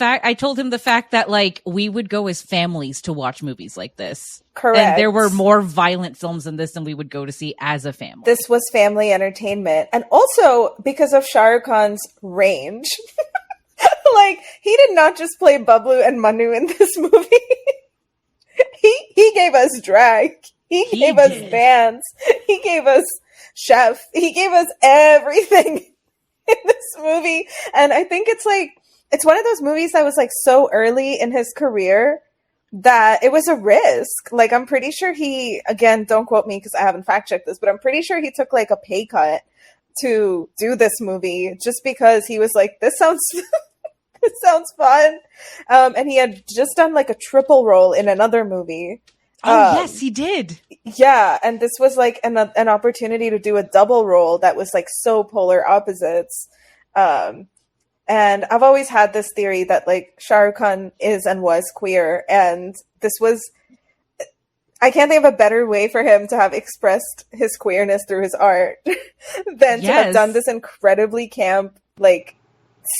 I told him the fact that like we would go as families to watch movies like this. Correct. And there were more violent films than this than we would go to see as a family. This was family entertainment. And also because of Shah Rukh Khan's range. Like, he did not just play Bablu and Manu in this movie. He gave us drag. He gave us bands. He gave us chef. He gave us everything in this movie. And I think it's one of those movies that was like so early in his career that it was a risk. Like, I'm pretty sure he, again, don't quote me because I haven't fact checked this, but I'm pretty sure he took like a pay cut to do this movie just because he was like, this sounds fun. And he had just done like a triple role in another movie. Yes, he did. Yeah. And this was like an opportunity to do a double role that was like so polar opposites. And I've always had this theory that like Shah Rukh Khan is and was queer. And this was, I can't think of a better way for him to have expressed his queerness through his art than to have done this incredibly camp, like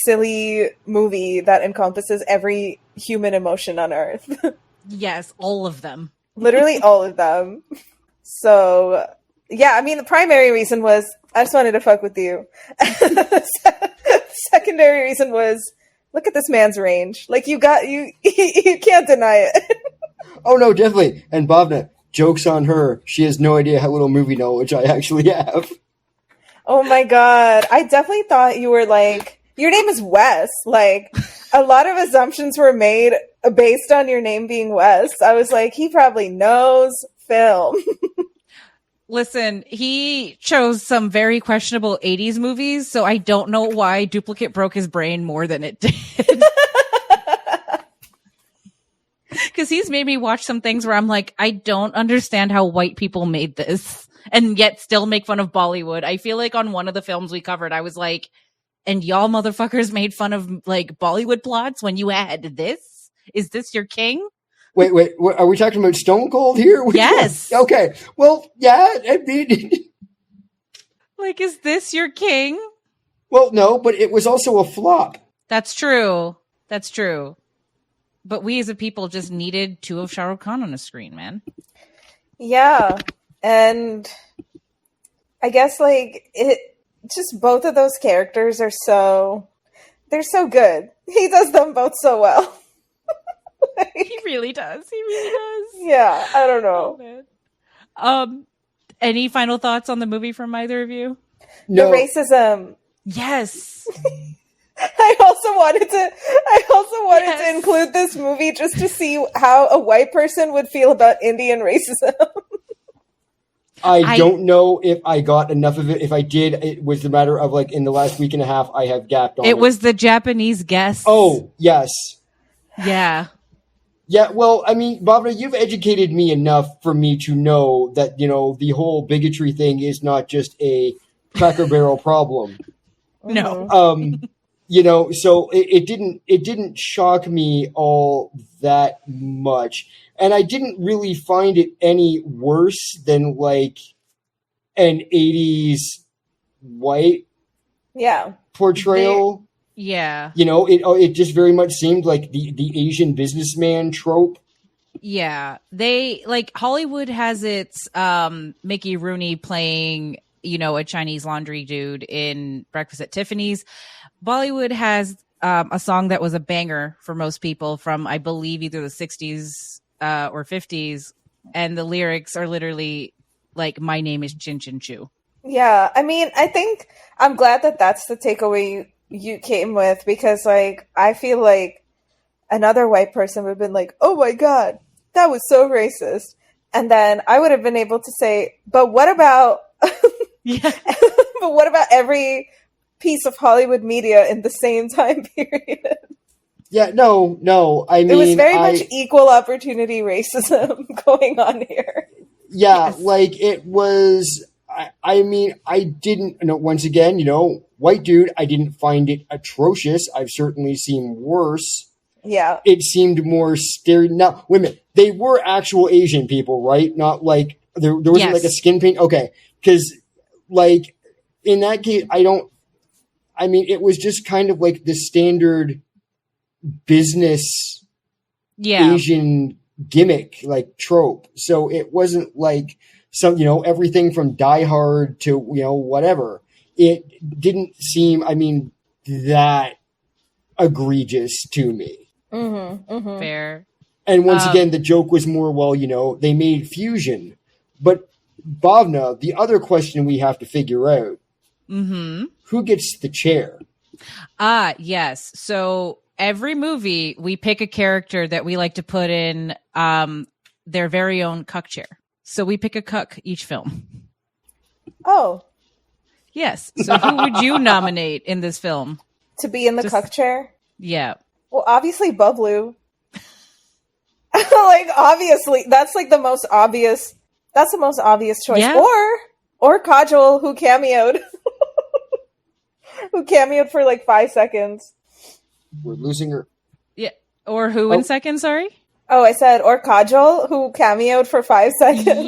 silly movie that encompasses every human emotion on earth. Yes, all of them. Literally all of them. So yeah, I mean, the primary reason was I just wanted to fuck with you. Secondary reason was, look at this man's range. Like, you can't deny it. Oh no, definitely. And Bhavna, joke's on her. She has no idea how little movie knowledge I actually have. Oh my god. I definitely thought you were like, your name is Wes. Like, a lot of assumptions were made based on your name being Wes. I was like, he probably knows film. Listen, he chose some very questionable 80s movies, so I don't know why Duplicate broke his brain more than it did. Because he's made me watch some things where I'm like, I don't understand how white people made this and yet still make fun of Bollywood. I feel like on one of the films we covered, I was like, and y'all motherfuckers made fun of like Bollywood plots when you had this? Is this your king? Wait, are we talking about Stone Cold here? Which yes. one? Okay. Well, yeah, I mean, like, is this your king? Well, no, but it was also a flop. That's true. That's true. But we as a people just needed 2 of Shah Rukh Khan on a screen, man. Yeah. And I guess like just both of those characters are they're so good. He does them both so well. He really does. He really does. Yeah, I don't know. Oh, man. Any final thoughts on the movie from either of you? No. The racism. Yes. I also wanted to include this movie just to see how a white person would feel about Indian racism. I don't know if I got enough of it. If I did, it was a matter of like in the last week and a half, I have gapped on it. It was the Japanese guests. Oh, yes. Yeah. Yeah, well, I mean, Bhavna, you've educated me enough for me to know that, the whole bigotry thing is not just a Cracker Barrel problem. No. So it didn't shock me all that much. And I didn't really find it any worse than like an 80s white portrayal. Yeah. It just very much seemed like the Asian businessman trope. Yeah. They like Hollywood has its Mickey Rooney playing, a Chinese laundry dude in Breakfast at Tiffany's. Bollywood has a song that was a banger for most people from, I believe, either the 60s or 50s. And the lyrics are literally like, my name is Chin Chin Chu. Yeah. I mean, I think I'm glad that that's the takeaway you came with, because like I feel like another white person would have been like, oh my God, that was so racist. And then I would have been able to say, but what about but what about every piece of Hollywood media in the same time period? Yeah, no. I mean, it was very much equal opportunity racism going on here. Yeah, yes. Like it was. I mean, I didn't. Once again, white dude. I didn't find it atrocious. I've certainly seen worse. Yeah, it seemed more Now, wait a minute. They were actual Asian people, right? Not like there wasn't like a skin paint. Okay, because like in that case, I mean, it was just kind of like the standard business Asian gimmick, like trope. So it wasn't like some, everything from Die Hard to, whatever. It didn't seem, that egregious to me. Mm-hmm, mm-hmm. Fair. And once again, the joke was more, they made fusion. But Bhavna, the other question we have to figure out, who gets the chair? Yes. So every movie, we pick a character that we like to put in their very own cuck chair. So we pick a cuck each film. Oh. Yes. So who would you nominate in this film? To be in the cuck chair? Yeah. Well, obviously Bablu. Like, obviously. That's like the most obvious. That's the most obvious choice. Yeah. Or Kajol, who cameoed. Who cameoed for like 5 seconds. We're losing her. Yeah. Or who in second, sorry? Oh, I said, or Kajol, who cameoed for 5 seconds.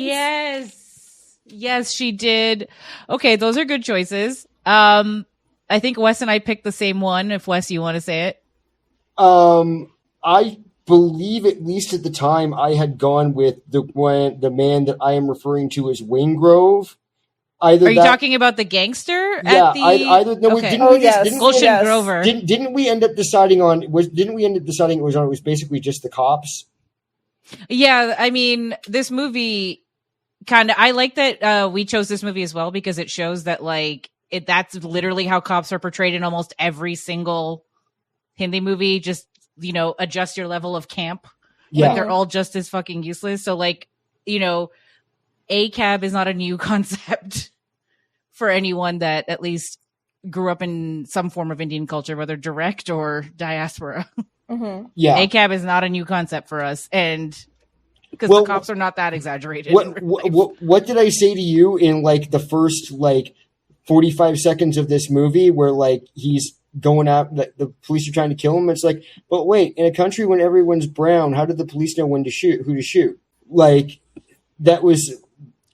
Yes, she did. Okay, those are good choices. I think Wes and I picked the same one, if Wes, you want to say it. I believe, at least at the time, I had gone with the man that I am referring to as Wingrove. Are you talking about the gangster? Yeah, Gulshan Grover. Didn't we end up deciding on? It was basically just the cops? Yeah, I mean, this movie I like that we chose this movie as well, because it shows that that's literally how cops are portrayed in almost every single Hindi movie. Just adjust your level of camp. Yeah, but they're all just as fucking useless. So ACAB is not a new concept for anyone that at least grew up in some form of Indian culture, whether direct or diaspora. Mm-hmm. Yeah, ACAB is not a new concept for us, and because the cops are not that exaggerated. What did I say to you in the first 45 seconds of this movie where like he's going out, the police are trying to kill him. It's like, but wait, in a country when everyone's brown, how did the police know when to shoot, who to shoot? Like, that was...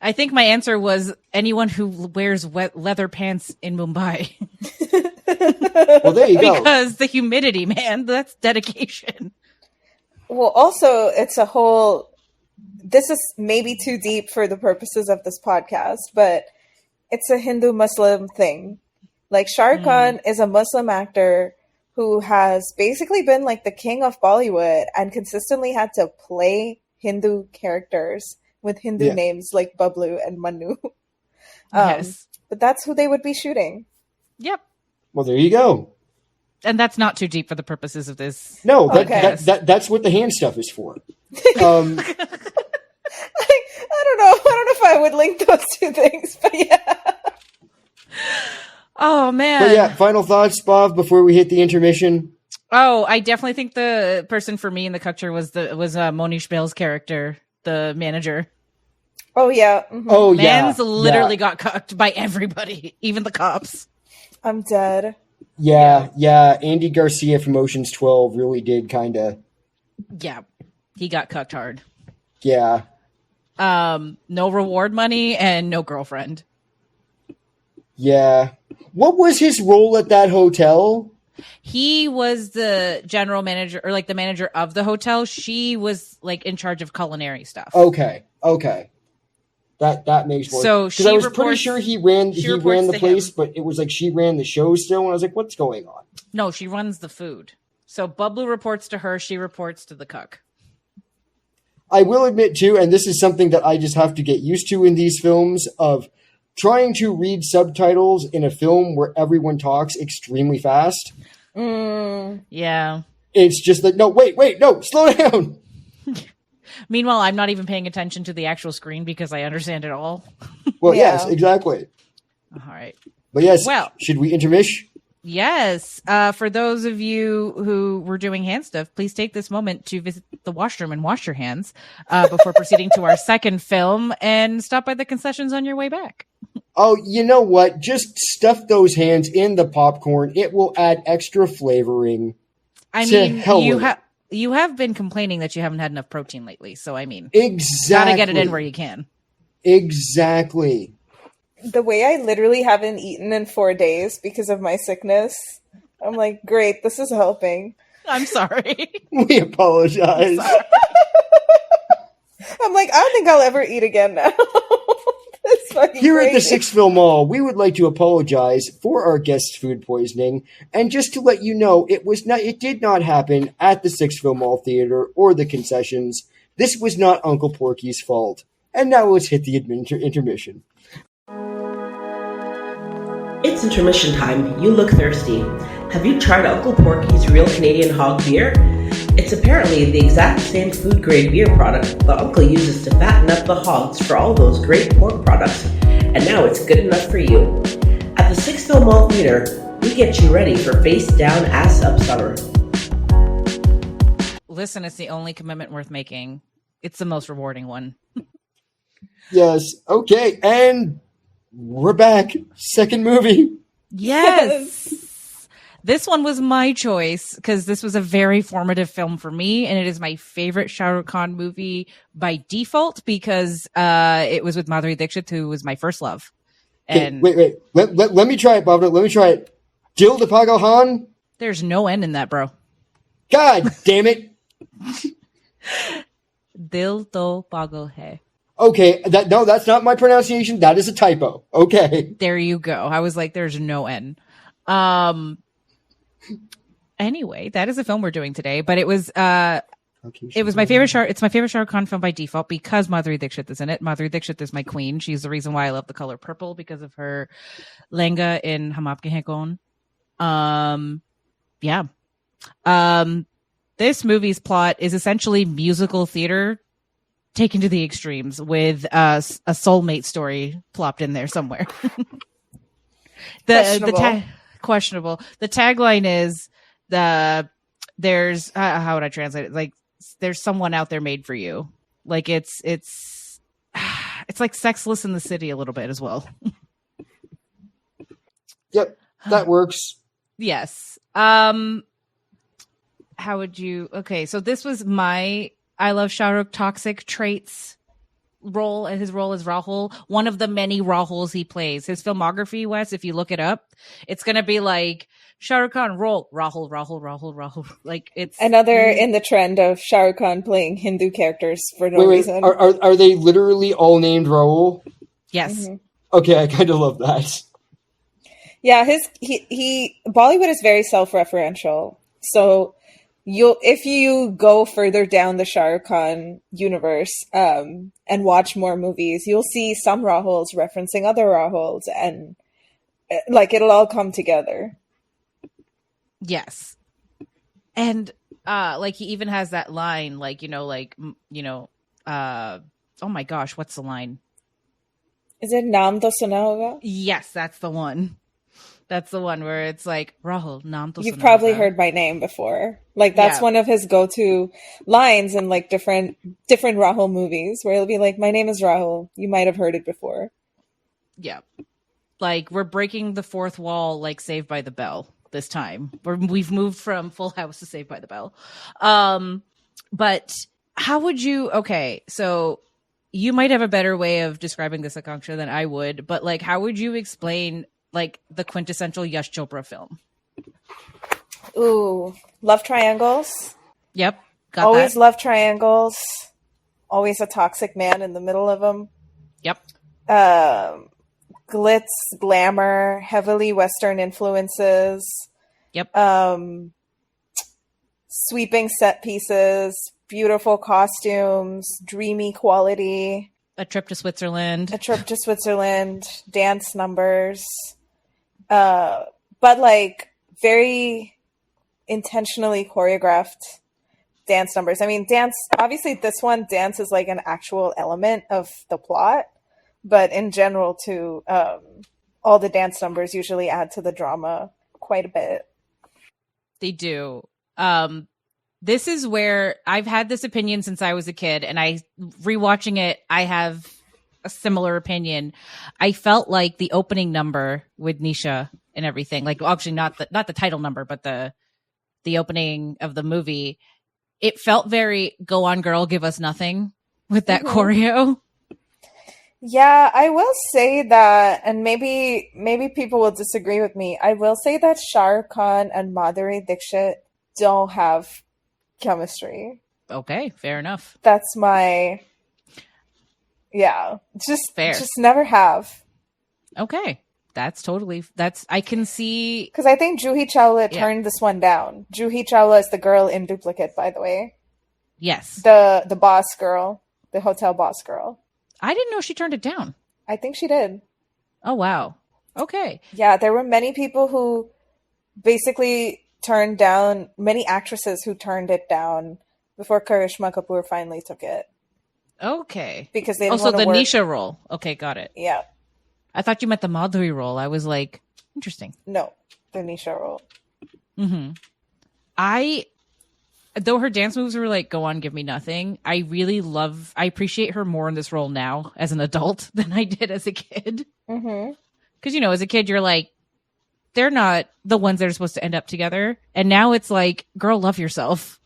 I think my answer was anyone who wears wet leather pants in Mumbai. Well, there you go. Because the humidity, man, that's dedication. Well, also, it's a whole... This is maybe too deep for the purposes of this podcast, but it's a Hindu-Muslim thing. Like, Shah Rukh Khan is a Muslim actor who has basically been like the king of Bollywood and consistently had to play Hindu characters with Hindu names like Bablu and Manu. Yes. But that's who they would be shooting. Yep. Well, there you go. And that's not too deep for the purposes of this. No, that's what the hand stuff is for. I don't know. I don't know if I would link those two things, but yeah. Oh, man. But yeah, final thoughts, Bob, before we hit the intermission. Oh, I definitely think the person for me in the culture was Monish Bale's character, the manager. Oh, yeah. Mm-hmm. Oh, yeah. Man's literally got cucked by everybody, even the cops. I'm dead. Yeah. Andy Garcia from Ocean's 12 really did kind of... Yeah, he got cucked hard. Yeah. No reward money and no girlfriend. Yeah. What was his role at that hotel? He was the general manager, or like the manager of the hotel. She was like in charge of culinary stuff. Okay. That makes more sense. Because I was pretty sure he ran the place, but it was like she ran the show still, and I was like, what's going on? No, she runs the food. So Bablu reports to her, she reports to the cook. I will admit too, and this is something that I just have to get used to in these films, of trying to read subtitles in a film where everyone talks extremely fast. Yeah. It's just like, no, wait, no, slow down. Meanwhile, I'm not even paying attention to the actual screen because I understand it all. Well, yes, exactly. All right. But yes, well, should we intermish? Yes. For those of you who were doing hand stuff, please take this moment to visit the washroom and wash your hands before proceeding to our second film, and stop by the concessions on your way back. Oh, you know what? Just stuff those hands in the popcorn. It will add extra flavoring. I mean, you have been complaining that you haven't had enough protein lately. So, I mean, exactly. Gotta get it in where you can. Exactly. The way I literally haven't eaten in 4 days because of my sickness, I'm like, great, this is helping. I'm sorry. We apologize. I'm like, I don't think I'll ever eat again now. Here at the Sixville Mall, we would like to apologize for our guest's food poisoning, and just to let you know, it did not happen at the Sixville Mall Theater or the concessions. This was not Uncle Porky's fault. And now let's hit the intermission. It's intermission time. You look thirsty. Have you tried Uncle Porky's Real Canadian Hog Beer? It's apparently the exact same food-grade beer product the uncle uses to fatten up the hogs for all those great pork products, and now it's good enough for you. At the Sixville Mall Theater, we get you ready for face-down, ass-up summer. Listen, it's the only commitment worth making. It's the most rewarding one. Yes. Okay, and we're back. Second movie. Yes. This one was my choice because this was a very formative film for me, and it is my favorite Shah Rukh Khan movie by default because it was with Madhuri Dixit, who was my first love. And wait. Let me try it, Bhavna. Let me try it. Dil to Pagal Hai? There's no N in that, bro. God damn it. Dil to Pagal Hai. Okay, that's not my pronunciation. That is a typo. Okay. There you go. I was like, there's no N. Anyway, that is a film we're doing today, but it was my favorite it's my favorite Shah Rukh Khan film by default because Madhuri Dixit is in it. Madhuri Dixit is my queen. She's the reason why I love the color purple, because of her lenga in Hum Aapke Hain Kaun. This movie's plot is essentially musical theater taken to the extremes, with a soulmate story plopped in there somewhere. Questionable. The tagline is there's how would I translate it? Like, there's someone out there made for you. Like it's like Sexless in the City a little bit as well. Yep, that works. Yes. How would you? Okay, so this was my I love Shah Rukh toxic traits role, and his role as Rahul. One of the many Rahuls he plays. His filmography, Wes, if you look it up, it's gonna be like Shah Rukh Khan role, Rahul. Like it's Another in the trend of Shah Rukh Khan playing Hindu characters for no reason. Are they literally all named Raul? Yes. Okay, I kind of love that. Yeah, he Bollywood is very self-referential. So if you go further down the Shah Rukh Khan universe and watch more movies, you'll see some Rahuls referencing other Rahuls, and like it'll all come together. Yes. And like he even has that line, like, oh my gosh, what's the line? Is it Naam to Suna Hoga? Yes, that's the one. That's the one where it's like, Rahul, Naam to You've Suna probably Hoga. heard my name before. Like that's one of his go-to lines in like different Rahul movies, where he'll be like, "My name is Rahul. You might have heard it before." Yeah. Like we're breaking the fourth wall, like Saved by the Bell this time. We've moved from Full House to Saved by the Bell. But how would you? Okay, so you might have a better way of describing this, Akanksha, than I would. But like, how would you explain like the quintessential Yash Chopra film? Ooh, love triangles. Yep, got Always that. love triangles. Always a toxic man in the middle of them. Yep. Glitz, glamour, heavily Western influences. Yep. Sweeping set pieces, beautiful costumes, dreamy quality. A trip to Switzerland. Dance numbers. But like very intentionally choreographed dance numbers. I mean, obviously this one, dance is like an actual element of the plot, but in general too, all the dance numbers usually add to the drama quite a bit. They do. This is where I've had this opinion since I was a kid, and rewatching it, I have a similar opinion. I felt like the opening number with Nisha and everything, like actually not the title number, but the opening of the movie, it felt very "Go on, girl, give us nothing" with that choreo. Yeah, I will say that, and maybe people will disagree with me. I will say that Shah Rukh Khan and Madhuri Dixit don't have chemistry. Okay, fair enough. That's my just Fair. Just never have. Okay, I can see, because I think Juhi Chawla turned this one down. Juhi Chawla is the girl in Duplicate, by the way. Yes, the boss girl, the hotel boss girl. I didn't know she turned it down. I think she did. Oh wow. Okay. Yeah, there were many people who basically turned down, many actresses who turned it down before Karishma Kapoor finally took it. Okay. Because they didn't also want to the work. Nisha role. Okay, got it. Yeah. I thought you meant the Madhuri role. I was like, interesting. No, the Nisha role. Mm-hmm. Though her dance moves were like, "Go on, give me nothing," I appreciate her more in this role now as an adult than I did as a kid. Mm-hmm. Because, as a kid, you're like, they're not the ones that are supposed to end up together. And now it's like, girl, love yourself.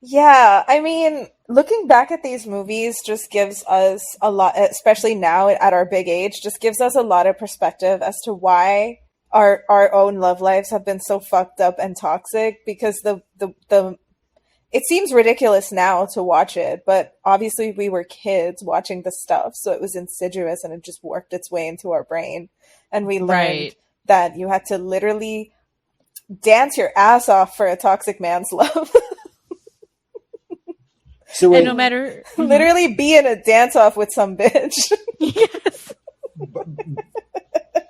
Yeah, I mean, looking back at these movies just gives us a lot, especially now at our big age, just gives us a lot of perspective as to why our own love lives have been so fucked up and toxic, because it seems ridiculous now to watch it, but obviously we were kids watching the stuff, so it was insidious and it just worked its way into our brain, and we learned that you had to literally dance your ass off for a toxic man's love. So wait, And no matter literally be in a dance off with some bitch. yes.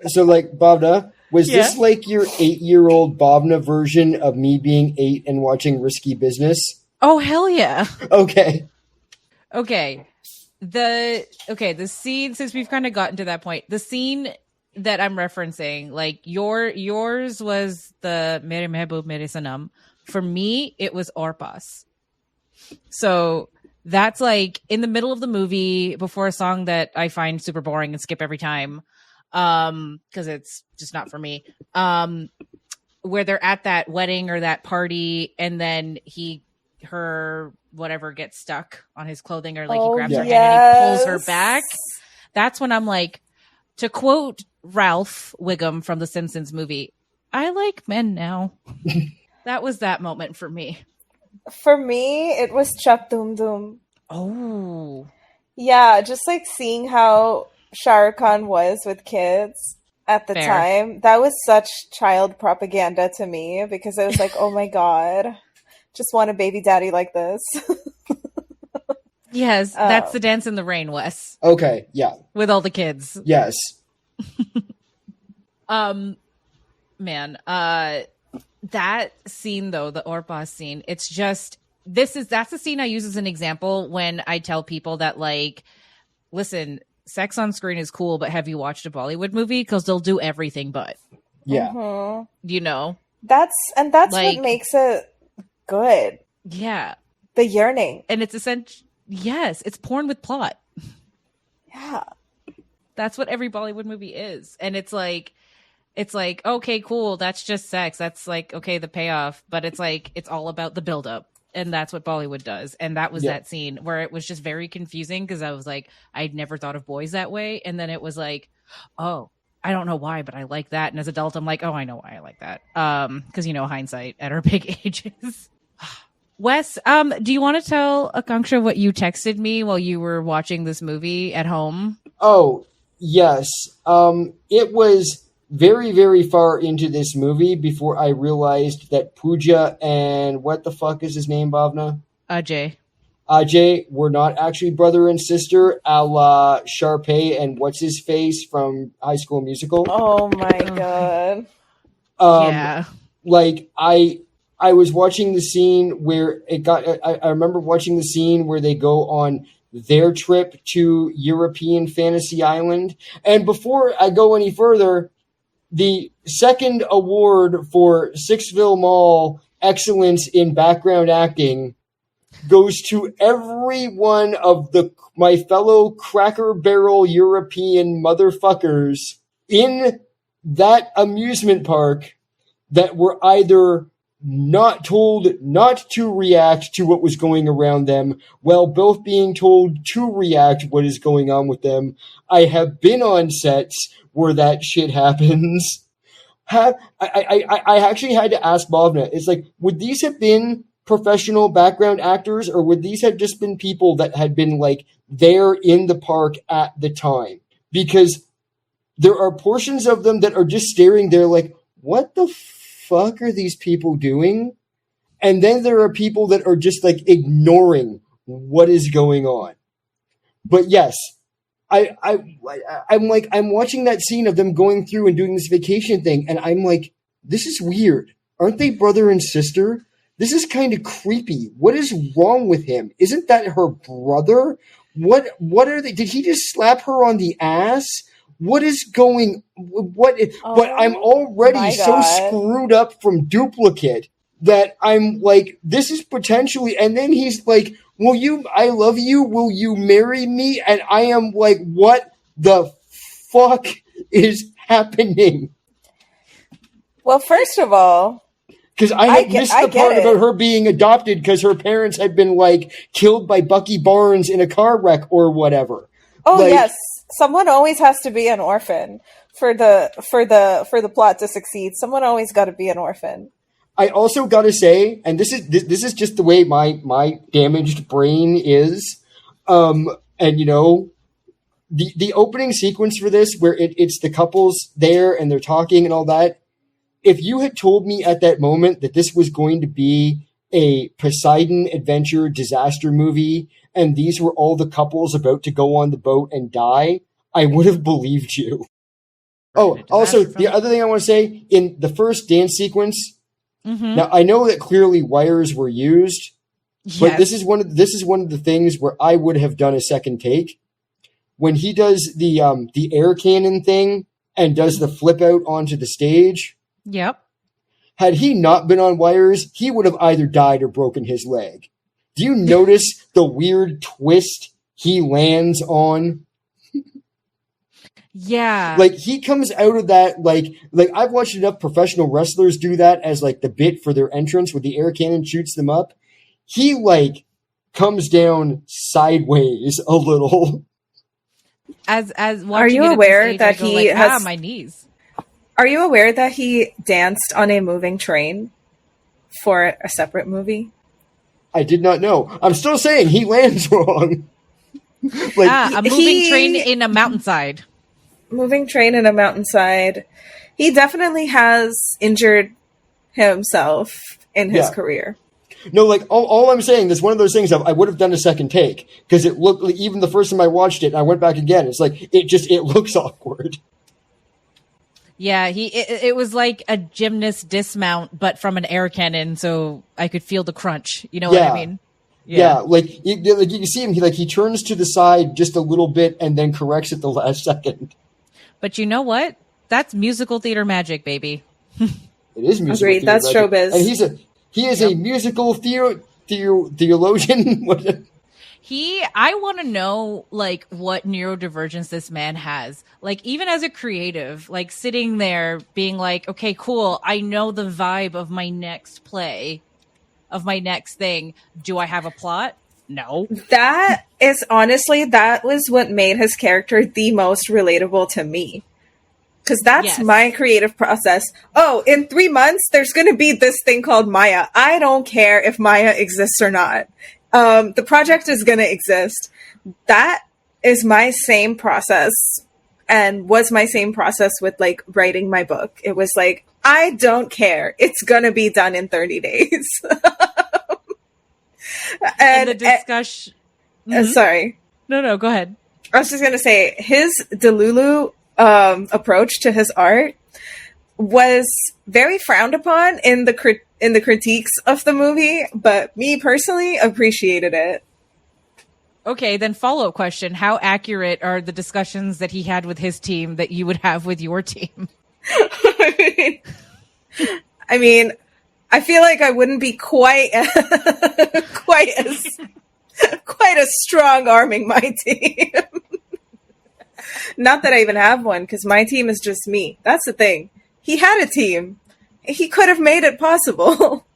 so like Bhavna, was Yeah. this like your 8-year-old Bhavna version of me being 8 and watching Risky Business? Oh hell yeah. Okay. Okay. The scene, since we've kind of gotten to that point, the scene that I'm referencing, like yours was the Mere Mehboob Mere Sanam. For me, it was Orpas. So that's like in the middle of the movie before a song that I find super boring and skip every time. because it's just not for me. Where they're at that wedding or that party, and then her whatever gets stuck on his clothing, or like he grabs her hand and he pulls her back. That's when I'm like, to quote Ralph Wiggum from the Simpsons movie, I like men now. That was that moment for me. For me, it was Chuck Doom Doom. Oh. Yeah, just like seeing how Shah Rukh Khan was with kids at the time. That was such child propaganda to me, because I was like, oh my God, just want a baby daddy like this. Yes, that's the Dance in the Rain, Wes. Okay, yeah. With all the kids. Yes. Man, that scene though, the Orpah scene, it's just, that's the scene I use as an example when I tell people that, like, listen, sex on screen is cool, but have you watched a Bollywood movie? Because they'll do everything but. Yeah. Mm-hmm. You know? That's like, what makes it good. Yeah. The yearning. And it's yes, it's porn with plot. Yeah. That's what every Bollywood movie is. And it's like, okay, cool, that's just sex. That's like, okay, the payoff. But it's like, it's all about the buildup. And that's what Bollywood does. And that was that scene where it was just very confusing, because I was like, I'd never thought of boys that way. And then it was like, oh, I don't know why, but I like that. And as an adult, I'm like, oh, I know why I like that. Because, hindsight at our big ages. Wes, do you want to tell Akanksha what you texted me while you were watching this movie at home? Oh, yes. It was very, very far into this movie before I realized that Pooja and what the fuck is his name, Bhavna? Ajay were not actually brother and sister, a la Sharpay and what's his face from High School Musical. Oh my God. Yeah. Like I was watching the scene where I remember watching the scene where they go on their trip to European Fantasy Island. And before I go any further, the second award for Sixville Mall Excellence in Background Acting goes to every one of my fellow Cracker Barrel European motherfuckers in that amusement park that were either not told not to react to what was going around them, while both being told to react what is going on with them. I have been on sets where that shit happens. I actually had to ask Bhavna, it's like, would these have been professional background actors, or would these have just been people that had been like there in the park at the time? Because there are portions of them that are just staring there like, what the fuck are these people doing? And then there are people that are just like ignoring what is going on. But yes, I'm watching that scene of them going through and doing this vacation thing, and I'm like, this is weird. Aren't they brother and sister? This is kind of creepy. What is wrong with him? Isn't that her brother? What are they? Did he just slap her on the ass? What is going? But I'm already so screwed up from Duplicate that I'm like, this is potentially. And then he's like, I love you. Will you marry me? And I am like, what the fuck is happening? Well, first of all, because I had missed the part about her being adopted because her parents had been like killed by Bucky Barnes in a car wreck or whatever. Oh, like, yes. Someone always has to be an orphan for the plot to succeed. Someone always got to be an orphan. I also got to say, and this is just the way my damaged brain is, and the opening sequence for this, where it's the couples there and they're talking and all that. If you had told me at that moment that this was going to be a Poseidon adventure disaster movie, and these were all the couples about to go on the boat and die, I would have believed you. Oh, also, the other thing I want to say, in the first dance sequence, now I know that clearly wires were used, but this is one of the things where I would have done a second take. When he does the air cannon thing and does the flip out onto the stage. Yep. Had he not been on wires, he would have either died or broken his leg. Do you notice the weird twist he lands on? Yeah. Like, he comes out of that, like I've watched enough professional wrestlers do that as, like, the bit for their entrance where the air cannon shoots them up. He, like, comes down sideways a little. As Are you aware that he has my knees? Are you aware that he danced on a moving train for a separate movie? I did not know. I'm still saying he lands wrong. Like, a moving train in a mountainside. Moving train in a mountainside. He definitely has injured himself in his career. No, like, all I'm saying is one of those things I would have done a second take, because it looked like, even the first time I watched it and I went back again, it's like, it looks awkward. Yeah, it was like a gymnast dismount, but from an air cannon, so I could feel the crunch. You know what I mean? Yeah, like you see him, he turns to the side just a little bit and then corrects at the last second. But you know what? That's musical theater magic, baby. It is musical Agreed. theater That's magic. showbiz. And he is a musical theologian. I want to know, like, what neurodivergence this man has. Like, even as a creative, like, sitting there being like, okay, cool, I know the vibe of my next play, of my next thing. Do I have a plot? No. That was what made his character the most relatable to me. Because that's my creative process. Oh, in 3 months, there's going to be this thing called Maya. I don't care if Maya exists or not. The project is going to exist. That is my same process, and was my same process with, like, writing my book. It was like, I don't care. It's going to be done in 30 days. And the discussion... Sorry. No, go ahead. I was just going to say, his Delulu approach to his art was very frowned upon in the critiques of the movie, but me personally appreciated it. Okay, then follow-up question. How accurate are the discussions that he had with his team that you would have with your team? I mean, I feel like I wouldn't be quite as strong arming my team. Not that I even have one, because my team is just me. That's the thing. He had a team. He could have made it possible.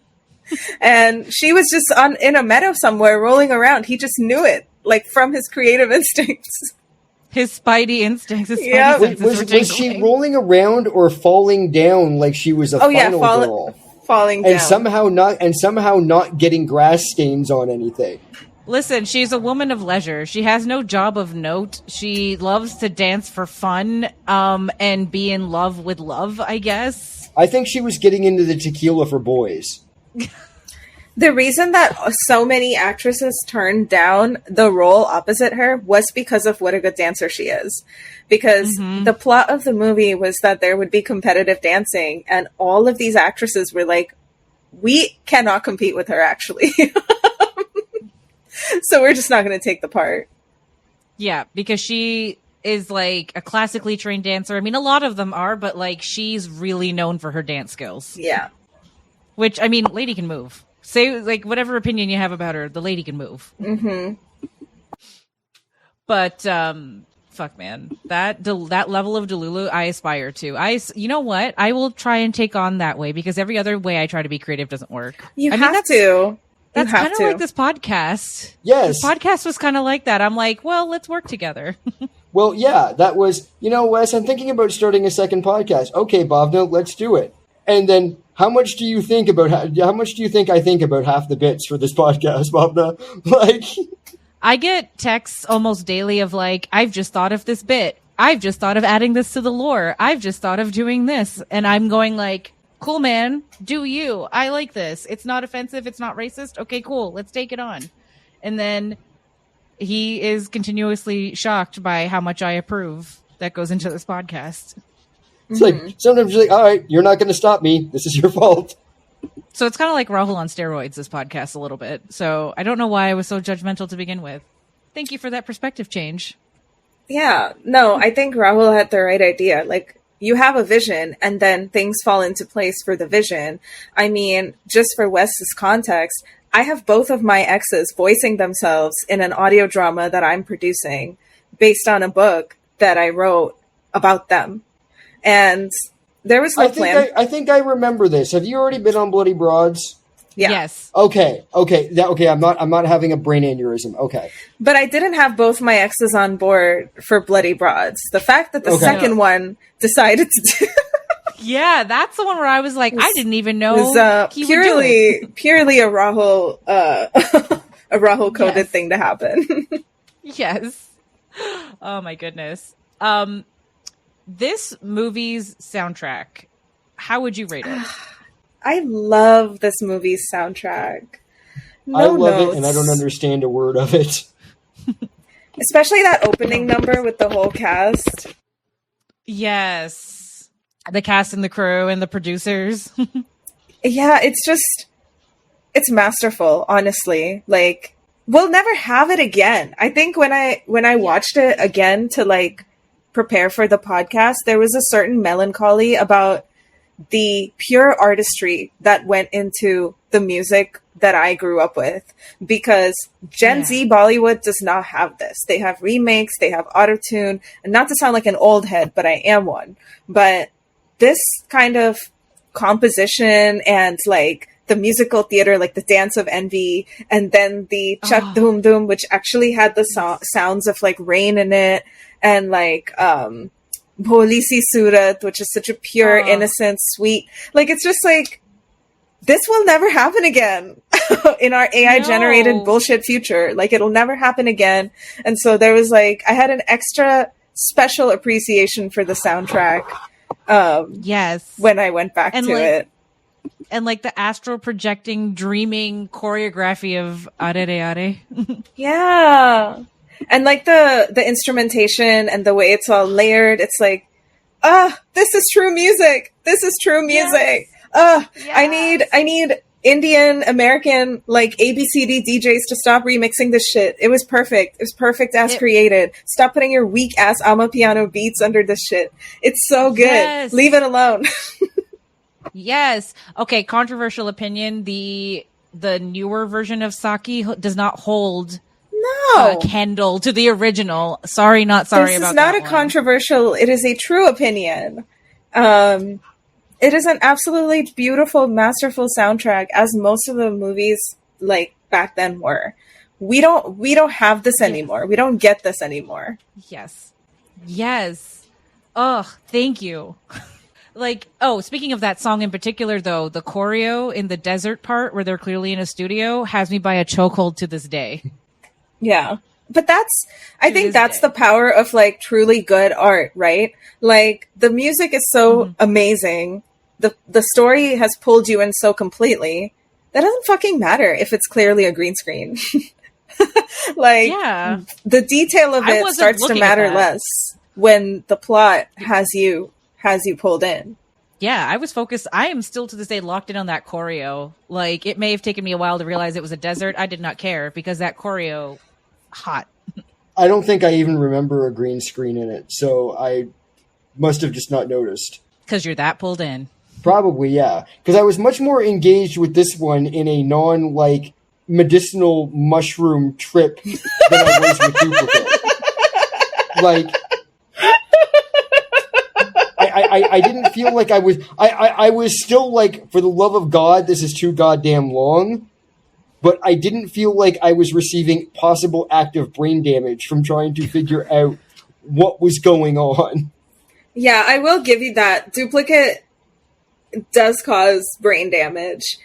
And she was just in a meadow somewhere rolling around. He just knew it, like, from his creative instincts. His spidey instincts. Was she rolling around or falling down like she was a final girl? Falling down. And somehow not getting grass stains on anything. Listen, she's a woman of leisure. She has no job of note. She loves to dance for fun, and be in love with love, I guess. I think she was getting into the tequila for boys. The reason that so many actresses turned down the role opposite her was because of what a good dancer she is. Because the plot of the movie was that there would be competitive dancing, and all of these actresses were like, we cannot compete with her, actually. So we're just not going to take the part. Yeah, because she is, like, a classically trained dancer. I mean, a lot of them are, but, like, she's really known for her dance skills. Yeah. Which, I mean, lady can move. Say, like, whatever opinion you have about her, the lady can move. Mm-hmm. But, fuck, man. That level of Delulu, I aspire to. You know what? I will try and take on that way, because every other way I try to be creative doesn't work. You have to. That's kind of like this podcast. Yes. This podcast was kind of like that. I'm like, well, let's work together. Well, yeah, that was, Wes, I'm thinking about starting a second podcast. Okay, Bhavna, let's do it. And then how much do you think I think about half the bits for this podcast, Bhavna? Like, I get texts almost daily of like, I've just thought of this bit. I've just thought of adding this to the lore. I've just thought of doing this. And I'm going like, cool, man, do you. I like this. It's not offensive. It's not racist. Okay, cool. Let's take it on. And then he is continuously shocked by how much I approve that goes into this podcast. It's like, sometimes you're like, all right, you're not going to stop me. This is your fault. So it's kind of like Rahul on steroids, this podcast, a little bit. So I don't know why I was so judgmental to begin with. Thank you for that perspective change. Yeah, no, I think Rahul had the right idea. Like, you have a vision, and then things fall into place for the vision. I mean, just for Wes's context, I have both of my exes voicing themselves in an audio drama that I'm producing based on a book that I wrote about them. And there was no plan. I think I remember this. Have you already been on Bloody Broads? Yeah. Yes. Okay. I'm not having a brain aneurysm. Okay. But I didn't have both my exes on board for Bloody Broads. The fact that the second one decided to do Yeah, that's the one where I was like, I didn't even know was he would do it. purely a Rahul a Rahul coded thing to happen. Yes. Oh my goodness. This movie's soundtrack, how would you rate it? I love this movie's soundtrack. I love it, and I don't understand a word of it. Especially that opening number with the whole cast. Yes. The cast and the crew and the producers. Yeah, it's masterful, honestly. Like, we'll never have it again. I think when I watched it again to like prepare for the podcast, there was a certain melancholy about the pure artistry that went into the music that I grew up with, because Gen Z Bollywood does not have this. They have remakes, they have autotune, and not to sound like an old head, but I am one. But this kind of composition and like the musical theater, like the Dance of Envy, and then the Chak Dhoom Dhoom, which actually had the sounds of like rain in it, and like Bholi Si Surat, which is such a pure, innocent, sweet. Like, it's just like, this will never happen again in our AI generated bullshit future. Like, it'll never happen again. And so there was like, I had an extra special appreciation for the soundtrack. When I went back to it. And like the astral projecting, dreaming choreography of Are Re Are. Yeah. And like the instrumentation and the way it's all layered, it's like, this is true music. This is true music. I need Indian, American, like ABCD DJs to stop remixing this shit. It was perfect. It was perfect as created. Stop putting your weak ass Amapiano beats under this shit. It's so good. Yes. Leave it alone. Yes. Okay. Controversial opinion. The newer version of Saki does not hold a candle to the original. Sorry, not sorry about that. This is not a controversial. It is a true opinion. It is an absolutely beautiful, masterful soundtrack, as most of the movies like back then were. We don't have this anymore. We don't get this anymore. Yes. Oh, thank you. Like, speaking of that song in particular, though, the choreo in the desert part where they're clearly in a studio has me by a chokehold to this day. Yeah. But I think that's the power of like truly good art, right? Like, the music is so amazing. The story has pulled you in so completely. That doesn't fucking matter if it's clearly a green screen. Like, the detail of it starts to matter less when the plot has you pulled in. Yeah, I was focused. I am still to this day locked in on that choreo. Like, it may have taken me a while to realize it was a desert. I did not care because that choreo, hot. I don't think I even remember a green screen in it, so I must have just not noticed. Because you're that pulled in. Probably, yeah. Because I was much more engaged with this one in a non, medicinal mushroom trip than I was with Duplicate. Like, I didn't feel like I was... I was still like, for the love of God, this is too goddamn long. But I didn't feel like I was receiving possible active brain damage from trying to figure out what was going on. Yeah, I will give you that. Duplicate does cause brain damage.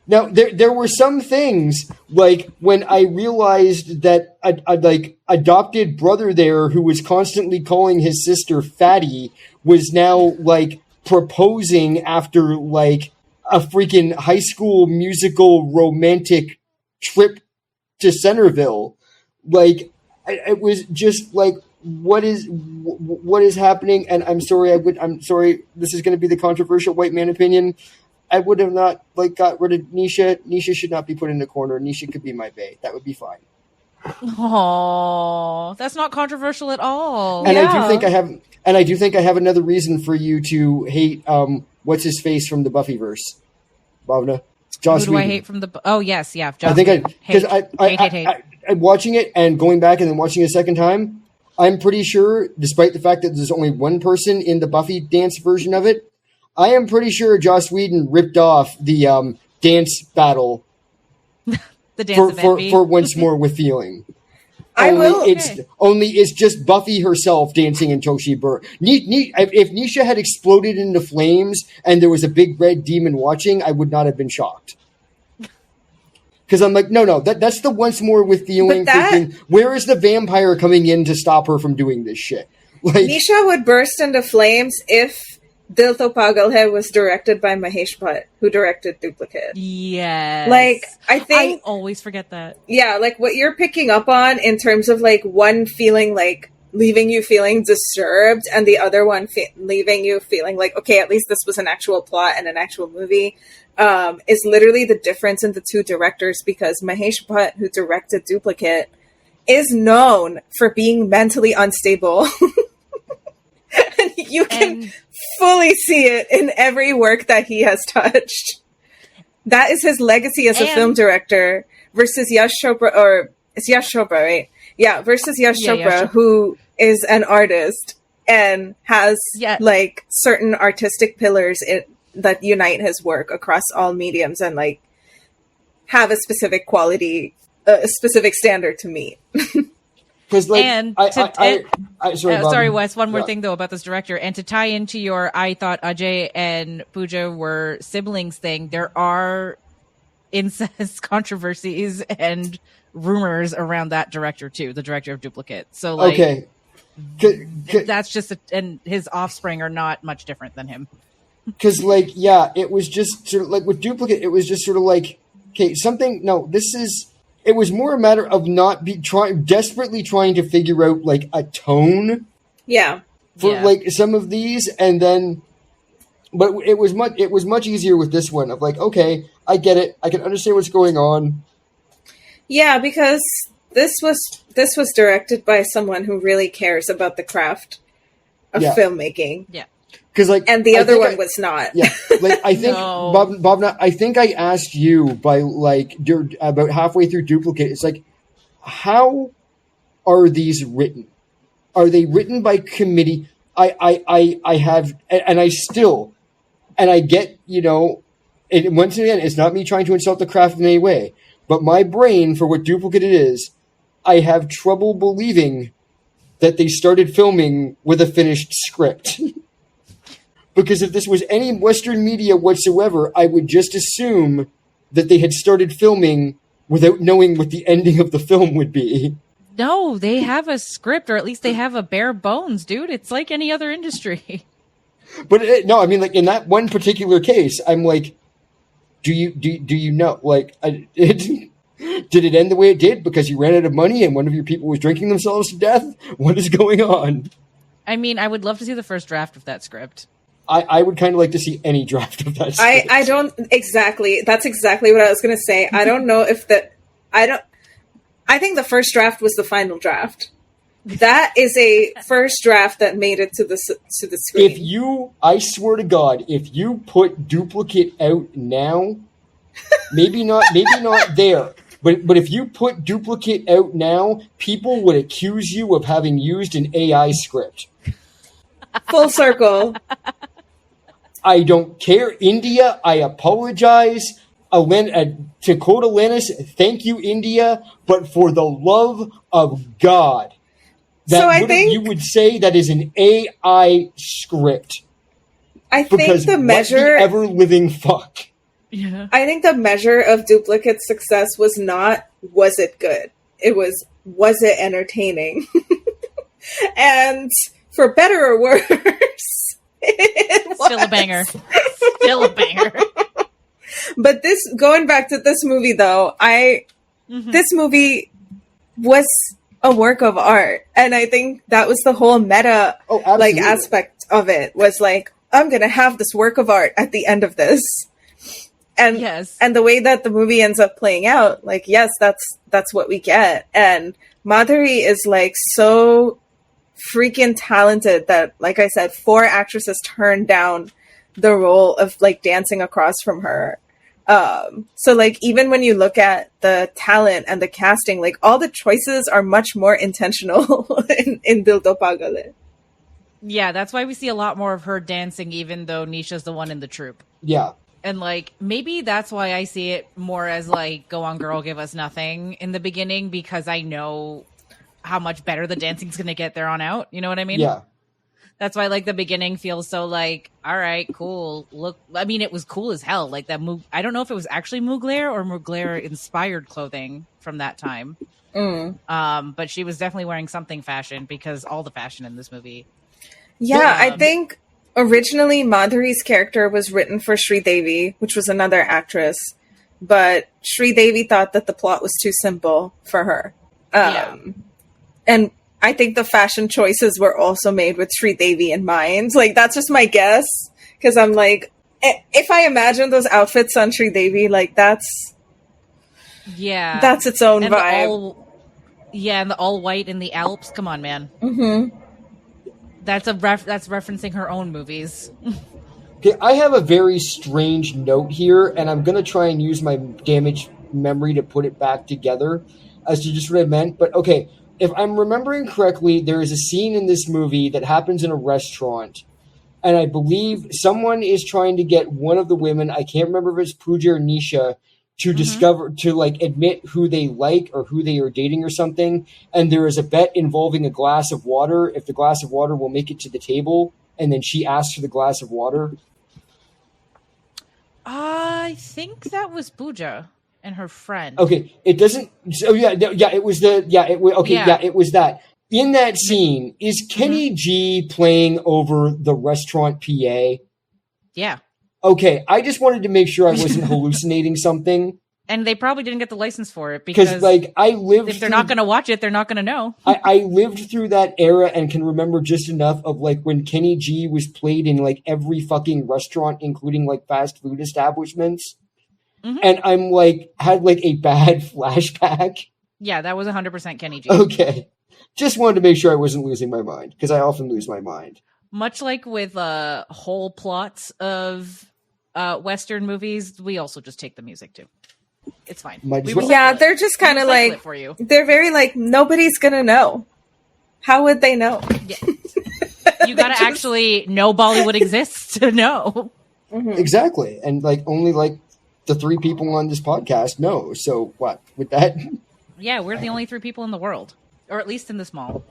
Now, there were some things, like when I realized that a adopted brother there who was constantly calling his sister Fatty was now proposing after a freaking high school musical romantic trip to Centerville. It was just what is happening? And I'm sorry, this is going to be the controversial white man opinion. I would have not got rid of Nisha. Nisha should not be put in the corner. Nisha could be my bae. That would be fine. Oh, that's not controversial at all. And I do think I have another reason for you to hate what's his face from the Buffyverse, Bhavna. Joss Whedon. Do I hate from the? Oh yes, yeah. Joss I think because I watching it and going back and then watching it a second time, I'm pretty sure, despite the fact that there's only one person in the Buffy dance version of it, I am pretty sure Joss Whedon ripped off the dance battle The dance of envy. for Once More with Feeling. Only it's just Buffy herself dancing until she burst. If Nisha had exploded into flames and there was a big red demon watching, I would not have been shocked. Because I'm like, no, that's the Once More with Feeling thinking, where is the vampire coming in to stop her from doing this shit? Like, Nisha would burst into flames if Dil To Pagal Hai was directed by Mahesh Bhatt, who directed Duplicate. Yes. Like, I think... I always forget that. Yeah, like, what you're picking up on in terms of, like, one feeling, like, leaving you feeling disturbed, and the other one leaving you feeling like, okay, at least this was an actual plot and an actual movie, is literally the difference in the two directors, because Mahesh Bhatt, who directed Duplicate, is known for being mentally unstable. And you can fully see it in every work that he has touched. That is his legacy as a film director versus Yash Chopra, or it's Yash Chopra, right? Yeah, versus Yash Chopra, who is an artist and has like certain artistic pillars that unite his work across all mediums and like have a specific quality, a specific standard to meet. Like, sorry, Wes. One more thing though about this director, and to tie into your "I thought Ajay and Pooja were siblings" thing, there are incest controversies and rumors around that director too, the director of Duplicate. So, like, that's just and his offspring are not much different than him. Because, like, yeah, it was just sort of like with Duplicate, it was just sort of like, okay, something. No, this is. It was more a matter of not desperately trying to figure out like a tone. Yeah. For like some of these, and then, but it was much easier with this one of like, okay, I get it, I can understand what's going on. Yeah, because this was directed by someone who really cares about the craft of filmmaking. Yeah. Because like, and the other one was not. Yeah, like I think Bhavna, I think I asked you by like about halfway through Duplicate. It's like, how are these written? Are they written by committee? I have, and I still, and I get, you know, and once again, it's not me trying to insult the craft in any way, but my brain for what Duplicate it is, I have trouble believing that they started filming with a finished script. Because if this was any Western media whatsoever, I would just assume that they had started filming without knowing what the ending of the film would be. No, they have a script, or at least they have a bare bones, dude. It's like any other industry. But no, I mean, like in that one particular case, I'm like, do you know? Like, did it end the way it did because you ran out of money and one of your people was drinking themselves to death? What is going on? I mean, I would love to see the first draft of that script. I would kind of like to see any draft of that script. I don't exactly. That's exactly what I was going to say. I don't know if I think the first draft was the final draft. That is a first draft that made it to the screen. I swear to God, if you put Duplicate out now, maybe not there, but if you put Duplicate out now, people would accuse you of having used an AI script. Full circle. I don't care. India, I apologize. To quote Alanis, thank you, India, but for the love of God. You would say that is an AI script. I think the measure... What the ever-living fuck? Yeah. I think the measure of Duplicate's success was not, was it good? It was it entertaining? And for better or worse... Still a banger. Still a banger. But going back to this movie though, this movie was a work of art. And I think that was the whole meta aspect of it, was like, I'm gonna have this work of art at the end of this. And and the way that the movie ends up playing out, like, yes, that's what we get. And Madhuri is like so freaking talented that, like I said, 4 actresses turned down the role of like dancing across from her. So like even when you look at the talent and the casting, like all the choices are much more intentional in Dil To Pagal Hai. Yeah, that's why we see a lot more of her dancing, even though Nisha's the one in the troupe. Yeah. And like maybe that's why I see it more as like go on girl, give us nothing in the beginning, because I know how much better the dancing's gonna get there on out. You know what I mean? Yeah. That's why like the beginning feels so like, all right, cool. Look, I mean, it was cool as hell. Like that I don't know if it was actually Mugler or Mugler inspired clothing from that time. But she was definitely wearing something fashion, because all the fashion in this movie. Yeah, I think originally Madhuri's character was written for Sri Devi, which was another actress, but Sri Devi thought that the plot was too simple for her. And I think the fashion choices were also made with Sri Devi in mind. Like, that's just my guess, because I'm like, if I imagine those outfits on Sri Devi, like that's its own and vibe. And the all white in the Alps. Come on, man. Mm-hmm. That's that's referencing her own movies. Okay, I have a very strange note here, and I'm going to try and use my damaged memory to put it back together as to just what I meant. But okay, if I'm remembering correctly, there is a scene in this movie that happens in a restaurant, and I believe someone is trying to get one of the women, I can't remember if it's Pooja or Nisha, to like admit who they like or who they are dating or something. And there is a bet involving a glass of water, if the glass of water will make it to the table, and then she asks for the glass of water. I think that was Pooja and her friend. Okay, it doesn't. So it was it was that. In that scene, is Kenny G playing over the restaurant PA? Yeah. Okay, I just wanted to make sure I wasn't hallucinating something. And they probably didn't get the license for it, because like I lived. If they're not going to watch it, they're not going to know. I lived through that era and can remember just enough of like when Kenny G was played in like every fucking restaurant, including like fast food establishments. Mm-hmm. And I'm like had like a bad flashback. Yeah, that was 100% Kenny G. Okay, just wanted to make sure I wasn't losing my mind, because I often lose my mind. Much like with whole plots of Western movies, we also just take the music too. It's fine. They're just kind of like, for you. They're very like, nobody's gonna know. How would they know? Yeah. You gotta actually know Bollywood exists to know. Mm-hmm. Exactly. And like only like the three people on this podcast know. So what with that? Yeah, we're the only three people in the world, or at least in this mall.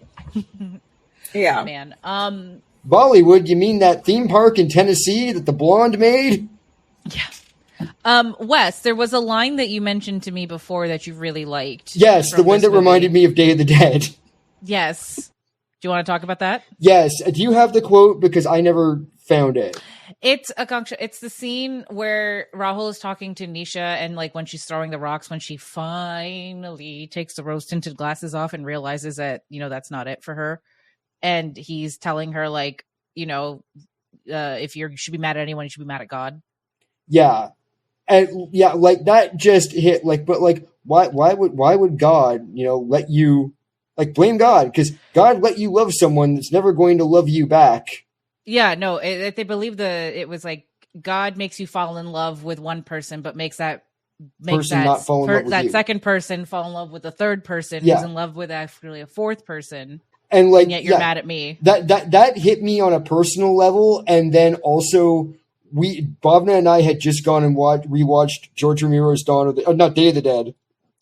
Yeah, man. Bollywood, you mean that theme park in Tennessee that the blonde made? Yeah. Wes, there was a line that you mentioned to me before that you really liked. Yes, the one that reminded me of Day of the Dead. Yes. Do you want to talk about that? Yes. Do you have the quote? Because I never found it. It's Akanksha. It's the scene where Rahul is talking to Nisha, and like when she's throwing the rocks, when she finally takes the rose tinted glasses off and realizes that, that's not it for her. And he's telling her like, if you should be mad at anyone, you should be mad at God. Yeah. And yeah, like that just hit like, but like, why would God, let you like blame God? Because God let you love someone that's never going to love you back. Yeah, no, they believe it was like God makes you fall in love with one person, but makes that not fall in love with you. Second person fall in love with the third person who's in love with actually a fourth person. And like, yet you're mad at me. That hit me on a personal level. And then also Bhavna and I had just gone and rewatched George Romero's Day of the Dead.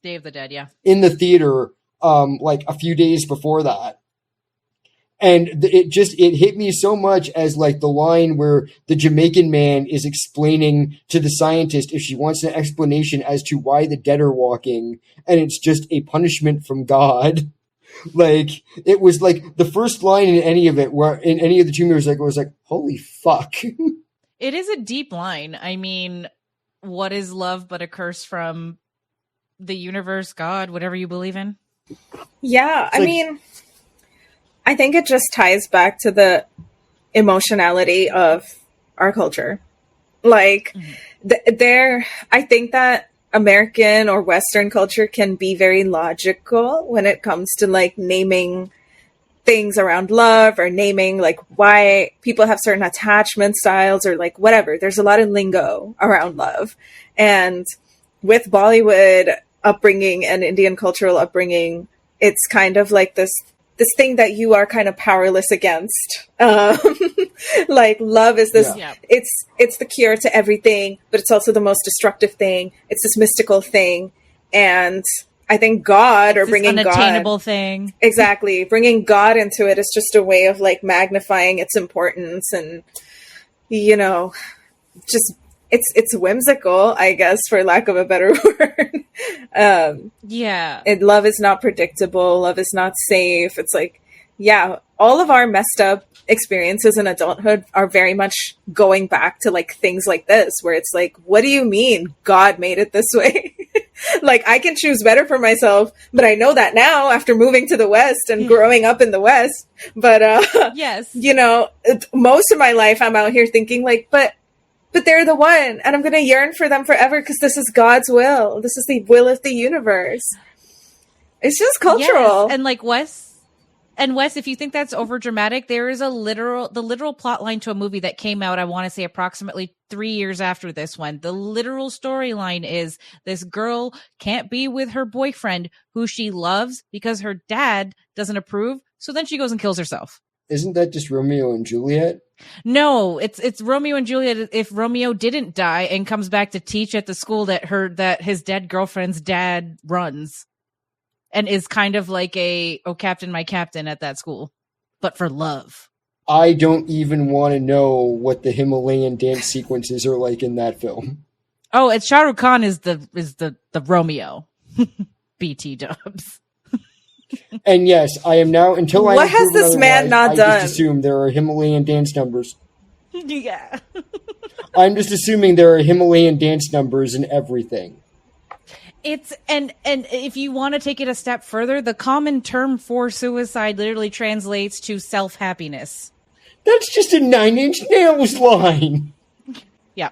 Day of the Dead, yeah. In the theater, like a few days before that. And it hit me so much as like the line where the Jamaican man is explaining to the scientist if she wants an explanation as to why the dead are walking, and it's just a punishment from God. Like it was like the first line in any of it, where in any of the 2 movies, like it was like, holy fuck. It is a deep line. I mean, what is love but a curse from the universe, God, whatever you believe in? Yeah, I mean, I think it just ties back to the emotionality of our culture. Like, I think that American or Western culture can be very logical when it comes to like naming things around love or naming like why people have certain attachment styles or like whatever. There's a lot of lingo around love. And with Bollywood upbringing and Indian cultural upbringing, it's kind of like this thing that you are kind of powerless against. Like love is this, it's the cure to everything, but it's also the most destructive thing. It's this mystical thing. And I think God or bringing unattainable God thing. Exactly. Bringing God into it is just a way of like magnifying its importance and, you know, just it's whimsical, I guess, for lack of a better word. Love is not predictable. Love is not safe. It's like, all of our messed up experiences in adulthood are very much going back to like things like this, where it's like, what do you mean God made it this way? Like, I can choose better for myself, but I know that now after moving to the West and growing up in the West. But, you know, most of my life I'm out here thinking like, but they're the one, and I'm going to yearn for them forever because this is God's will. This is the will of the universe. It's just cultural. Yes. And like Wes, if you think that's over dramatic, there is the literal plot line to a movie that came out, I want to say approximately 3 years after this one. The literal storyline is this girl can't be with her boyfriend who she loves because her dad doesn't approve. So then she goes and kills herself. Isn't that just Romeo and Juliet? No, it's Romeo and Juliet if Romeo didn't die and comes back to teach at the school that his dead girlfriend's dad runs. And is kind of like captain, my captain at that school, but for love. I don't even want to know what the Himalayan dance sequences are like in that film. Oh, it's Shah Rukh Khan is the Romeo. BT dubs. And yes, I am now until what has this man not done? I just assume there are Himalayan dance numbers. Yeah. I'm just assuming there are Himalayan dance numbers in everything. It's and if you want to take it a step further, the common term for suicide literally translates to self-happiness. That's just a 9 Inch Nails line. Yeah.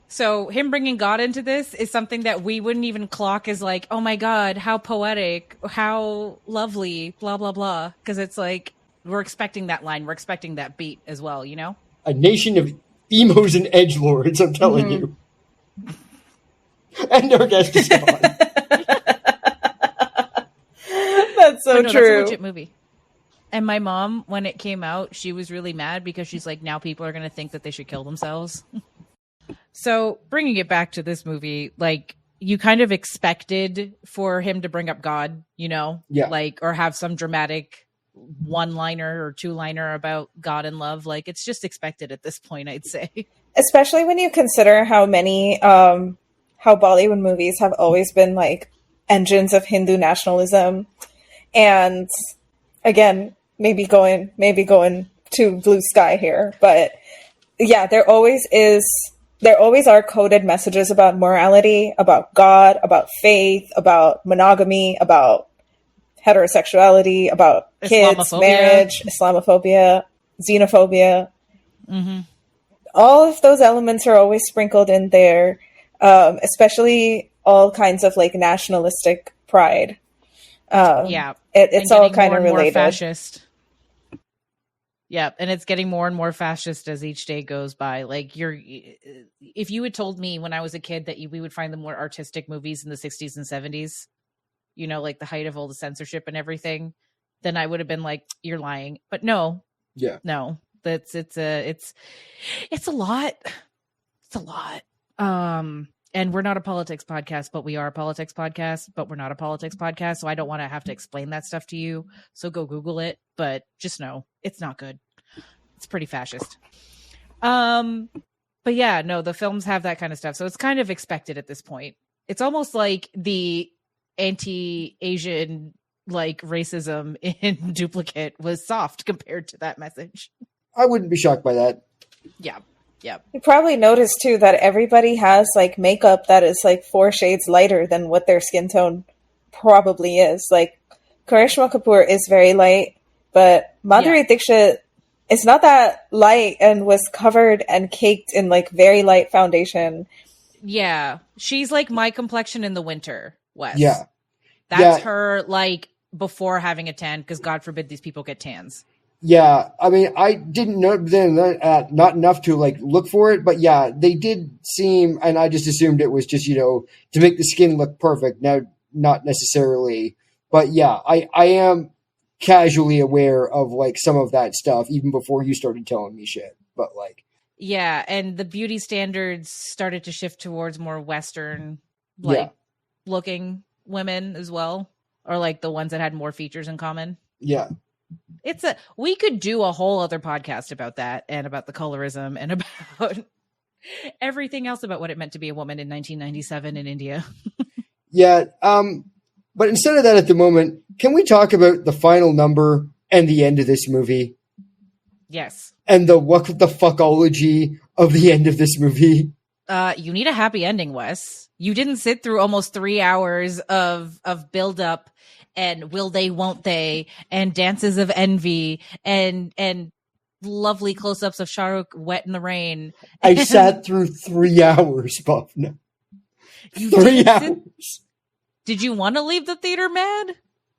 So him bringing God into this is something that we wouldn't even clock as like, oh my God, how poetic, how lovely, blah, blah, blah. Because it's like, we're expecting that line. We're expecting that beat as well, you know? A nation of emos and edgelords, I'm telling you. And our guest is gone. That's so true. That's a legit movie. And my mom, when it came out, she was really mad because she's like, now people are going to think that they should kill themselves. So bringing it back to this movie, like you kind of expected for him to bring up God, you know, like, or have some dramatic one-liner or two-liner about God and love. Like it's just expected at this point, I'd say. Especially when you consider how many, how Bollywood movies have always been like engines of Hindu nationalism. And again, maybe going to blue sky here, but yeah, there always are coded messages about morality, about God, about faith, about monogamy, about heterosexuality, about kids, marriage, Islamophobia, xenophobia. Mm-hmm. All of those elements are always sprinkled in there. Especially all kinds of like nationalistic pride. It's all kind of related. Fascist. Yeah, and it's getting more and more fascist as each day goes by. Like if you had told me when I was a kid that we would find the more artistic movies in the 60s and 70s, you know, like the height of all the censorship and everything, then I would have been like, you're lying. But no. Yeah. No. It's a lot. It's a lot. And we're not a politics podcast, but we are a politics podcast, but we're not a politics podcast. So I don't want to have to explain that stuff to you. So go Google it, but just know it's not good. It's pretty fascist. But yeah, no, the films have that kind of stuff. So it's kind of expected at this point. It's almost like the anti-Asian like racism in Duplicate was soft compared to that message. I wouldn't be shocked by that. Yeah. Yeah. You probably noticed too that everybody has like makeup that is like 4 shades lighter than what their skin tone probably is. Like Karishma Kapoor is very light, but Madhuri Dixit is not that light and was covered and caked in like very light foundation. Yeah. She's like my complexion in the winter, Wes. Yeah. That's her like before having a tan, because God forbid these people get tans. Yeah, I mean, I didn't know then, not enough to like look for it, but yeah, they did seem, and I just assumed it was just, you know, to make the skin look perfect. Now, not necessarily, but yeah, I am casually aware of like some of that stuff even before you started telling me shit. But like, yeah, and the beauty standards started to shift towards more Western, looking women as well, or like the ones that had more features in common. Yeah. We could do a whole other podcast about that and about the colorism and about everything else about what it meant to be a woman in 1997 in India. Yeah. But instead of that at the moment, can we talk about the final number and the end of this movie? Yes. And the what the fuckology of the end of this movie? You need a happy ending, Wes. You didn't sit through almost 3 hours of build up and will they, won't they, and dances of envy and lovely close-ups of Shah Rukh wet in the rain. I sat through 3 hours, Bhavna. 3 hours. Did you want to leave the theater mad?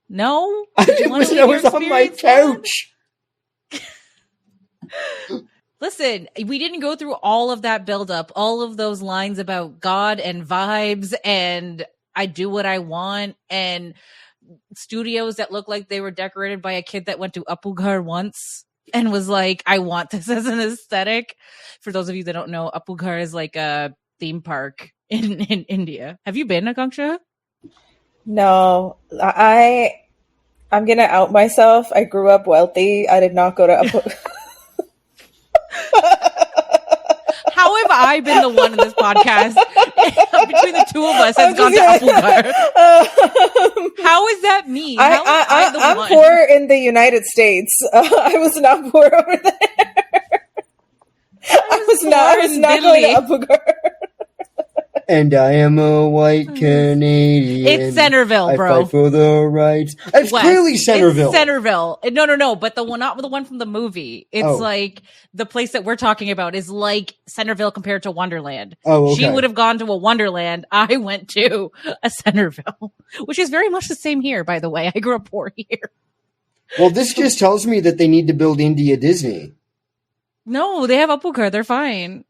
No? I was on my couch. Listen, we didn't go through all of that buildup, all of those lines about God and vibes and I do what I want and studios that look like they were decorated by a kid that went to Apughar once and was like, I want this as an aesthetic. For those of you that don't know, Apughar is like a theme park in India. Have you been, Akanksha? No, I'm gonna out myself. I grew up wealthy. I did not go to Apughar. How have I been the one in this podcast between the two of us has gone to Apughar? How is that me? I'm poor in the United States. I was not poor over there. I was not going to Apughar. And I am a white Canadian. It's Centerville, bro. I fight for the rights. It's West. clearly Centerville. It's Centerville. No. But not the one from the movie. It's like the place that we're talking about is like Centerville compared to Wonderland. Oh, okay. She would have gone to a Wonderland. I went to a Centerville, which is very much the same here, by the way. I grew up poor here. Well, this just tells me that they need to build India Disney. No, they have Apughar. They're fine.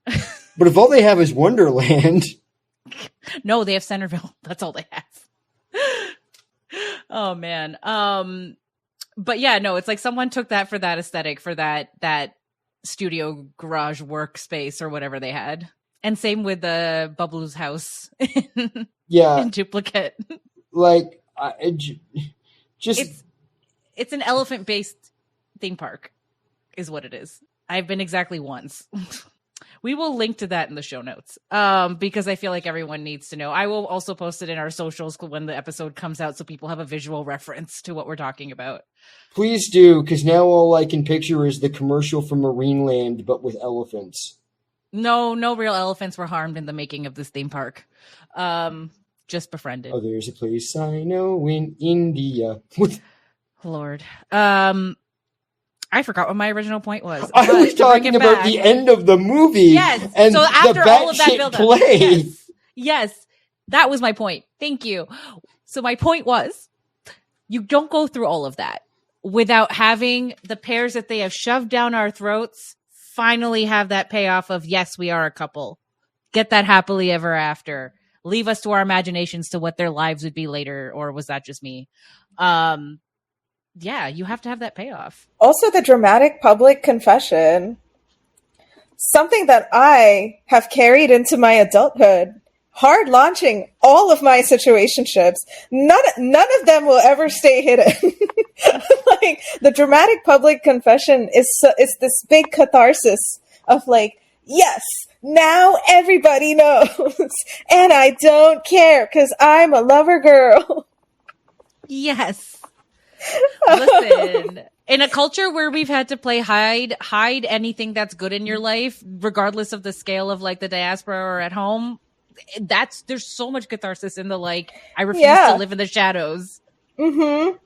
But if all they have is Wonderland... No, they have Centerville. That's all they have. Oh man. But yeah, no, it's like someone took that for that aesthetic, for that studio garage workspace or whatever they had. And same with the Bublu's house in Duplicate. Like, it's an elephant based theme park is what it is. I've been exactly once. We will link to that in the show notes because I feel like everyone needs to know. I will also post it in our socials when the episode comes out so people have a visual reference to what we're talking about. Please do, because now all I can picture is the commercial from Marineland, but with elephants. No real elephants were harmed in the making of this theme park. Just befriended. Oh, there's a place I know in India. Lord. I forgot what my original point was. I was talking about the end of the movie. Yes. And so after all of that build-up. Yes. That was my point. Thank you. So my point was, you don't go through all of that without having the pairs that they have shoved down our throats finally have that payoff of, yes, we are a couple. Get that happily ever after. Leave us to our imaginations to what their lives would be later. Or was that just me? Yeah, you have to have that payoff. Also, the dramatic public confession. Something that I have carried into my adulthood. Hard launching all of my situationships. None of them will ever stay hidden. Like, the dramatic public confession is this big catharsis of like, yes, now everybody knows. And I don't care because I'm a lover girl. Yes. Listen, in a culture where we've had to play hide anything that's good in your life, regardless of the scale of like the diaspora or at home, there's so much catharsis in the like, I refuse to live in the shadows. Mm-hmm.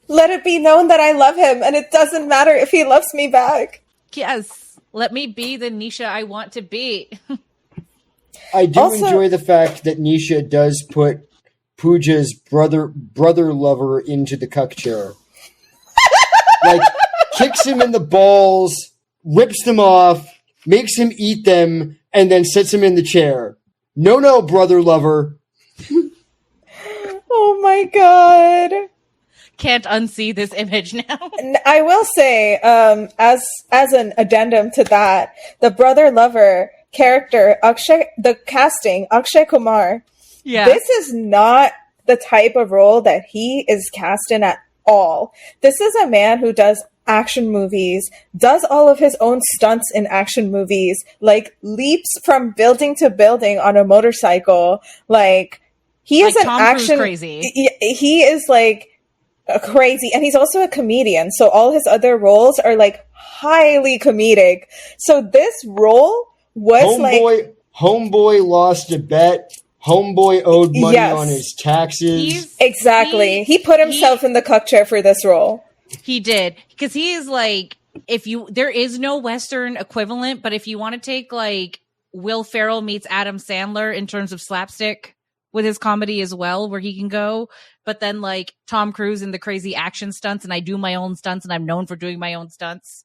Let it be known that I love him, and it doesn't matter if he loves me back. Yes, let me be the Nisha I want to be. I do enjoy the fact that Nisha does put Pooja's brother lover into the cuck chair. Like, kicks him in the balls, rips them off, makes him eat them, and then sets him in the chair. No, brother lover. Oh my god. Can't unsee this image now. I will say, as an addendum to that, the brother lover character, Akshay Kumar, Yeah. this is not the type of role that he is cast in at all. This is a man who does action movies, does all of his own stunts in action movies, like leaps from building to building on a motorcycle. Like, he is Like an Tom Cruise action crazy. He is like crazy, and he's also a comedian, so all his other roles are like highly comedic. So this role was Homeboy lost a bet. Homeboy owed money on his taxes. Exactly. He put himself in the cuck chair for this role. He did, because he is like, there is no Western equivalent, but if you want to take like Will Ferrell meets Adam Sandler in terms of slapstick with his comedy as well, where he can go, but then like Tom Cruise in the crazy action stunts, and I do my own stunts, and I'm known for doing my own stunts.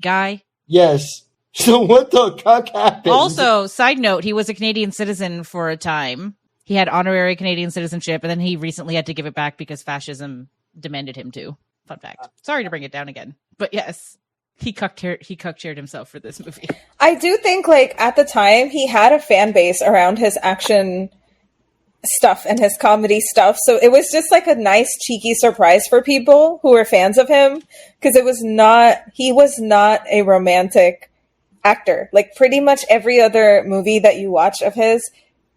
Guy. Yes. So what the cuck happened? Also, side note, he was a Canadian citizen for a time. He had honorary Canadian citizenship, and then he recently had to give it back because fascism demanded him to. Fun fact. Sorry to bring it down again, but yes, he cuck chaired himself for this movie. I do think, like, at the time, he had a fan base around his action stuff and his comedy stuff, so it was just like a nice cheeky surprise for people who were fans of him, because he was not a romantic actor. Like, pretty much every other movie that you watch of his,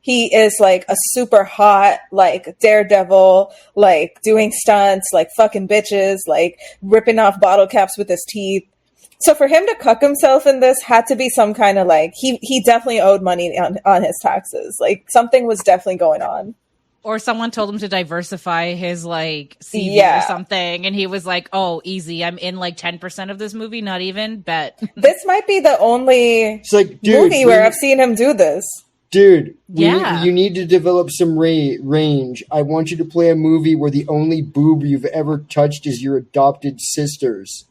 he is like a super hot, like, daredevil, like doing stunts, like fucking bitches, like ripping off bottle caps with his teeth. So for him to cuck himself in this had to be some kind of like, he definitely owed money on his taxes. Like, something was definitely going on. Or someone told him to diversify his like CV or something, and he was like, "Oh, easy, I'm in like 10% of this movie, not even bet." This might be the only dude, movie where I've seen him do this. Dude, you need to develop some range. I want you to play a movie where the only boob you've ever touched is your adopted sister's.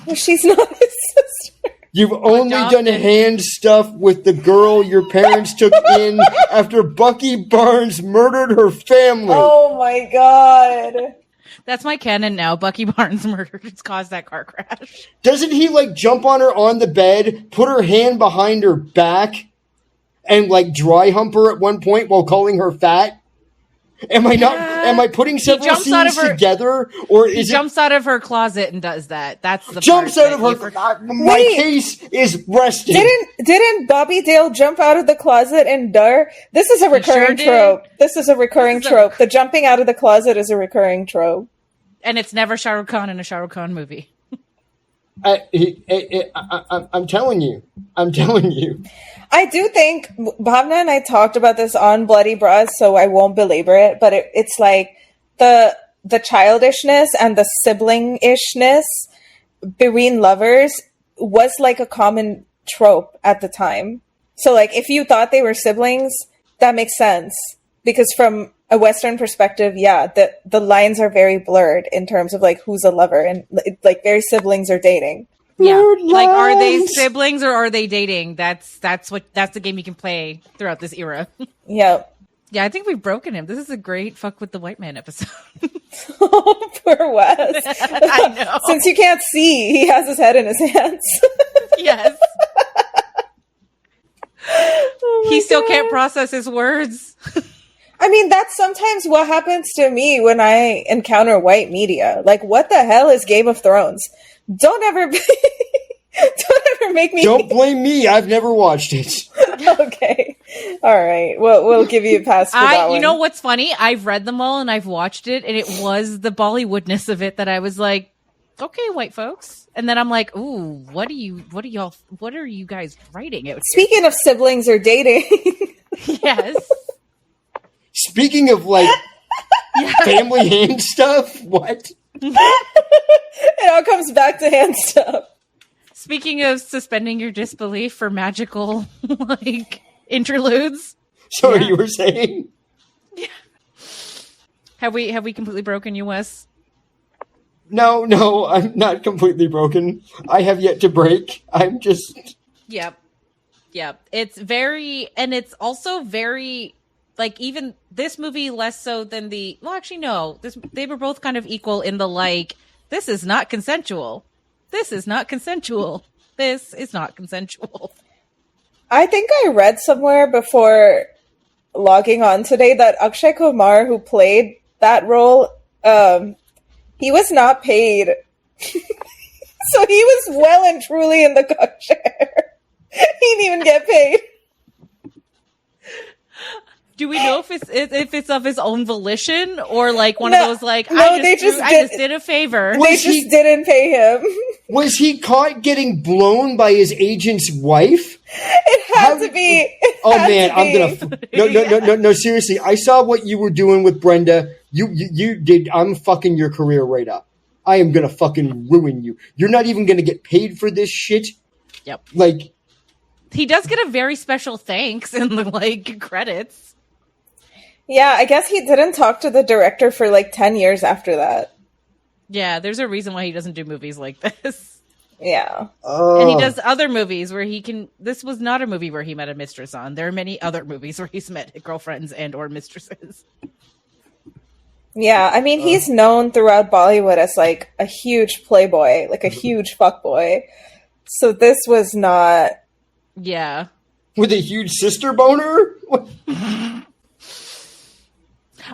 Well, she's not his sister. You've only done hand stuff with the girl your parents took in after Bucky Barnes murdered her family. Oh my god. That's my canon now. Bucky Barnes murder caused that car crash. Doesn't he like jump on her on the bed, put her hand behind her back, and like dry hump her at one point while calling her fat? Am I putting several scenes together, or is he jumps out of her closet and does that? That's the jumps out of her. My case is resting. Didn't Bobby Dale jump out of the closet in Dar? This is a recurring trope. This is a recurring trope. The jumping out of the closet is a recurring trope, and it's never Shah Rukh Khan in a Shah Rukh Khan movie. I'm telling you. I do think Bhavna and I talked about this on Bloody Bras, so I won't belabor it, but it's like the childishness and the sibling-ishness between lovers was like a common trope at the time. So like if you thought they were siblings, that makes sense. Because from a Western perspective, the lines are very blurred in terms of like who's a lover, and like very siblings are dating. Yeah, like are they siblings or are they dating? That's the game you can play throughout this era. Yep. Yeah, I think we've broken him. This is a great fuck with the white man episode. Oh, poor Wes. I know. Since you can't see, he has his head in his hands. Yes. He still can't process his words. I mean, that's sometimes what happens to me when I encounter white media. Like, what the hell is Game of Thrones? Don't ever make me. Don't blame me. I've never watched it. Okay. All right. We'll give you a pass for that one. You know what's funny? I've read them all and I've watched it, and it was the Bollywoodness of it that I was like, okay, white folks. And then I'm like, ooh, what are you guys writing out here? Speaking of siblings or dating. Yes. Speaking of like family hand stuff, what? It all comes back to hand stuff. Speaking of suspending your disbelief for magical like interludes. Sorry, you were saying? Yeah. Have we completely broken you, Wes? No, I'm not completely broken. I have yet to break. I'm just... Yep. It's very, and it's also very, like, even this movie less so than well, actually, no. They were both kind of equal in the, like, this is not consensual. This is not consensual. This is not consensual. I think I read somewhere before logging on today that Akshay Kumar, who played that role, he was not paid. So he was well and truly in the cock chair. He didn't even get paid. Do we know if it's of his own volition or like one of those like no, I just did a favor? They just didn't pay him. Was he caught getting blown by his agent's wife? It had to be. Oh man, I'm gonna no. Seriously, I saw what you were doing with Brenda. You did. I'm fucking your career right up. I am gonna fucking ruin you. You're not even gonna get paid for this shit. Yep. Like, he does get a very special thanks in the like credits. Yeah, I guess he didn't talk to the director for like 10 years after that. Yeah, there's a reason why he doesn't do movies like this. Yeah. And he does other movies where he can... This was not a movie where he met a mistress on. There are many other movies where he's met girlfriends and or mistresses. Yeah, I mean, he's known throughout Bollywood as like a huge playboy, like a huge fuckboy. So this was not... Yeah. With a huge sister boner?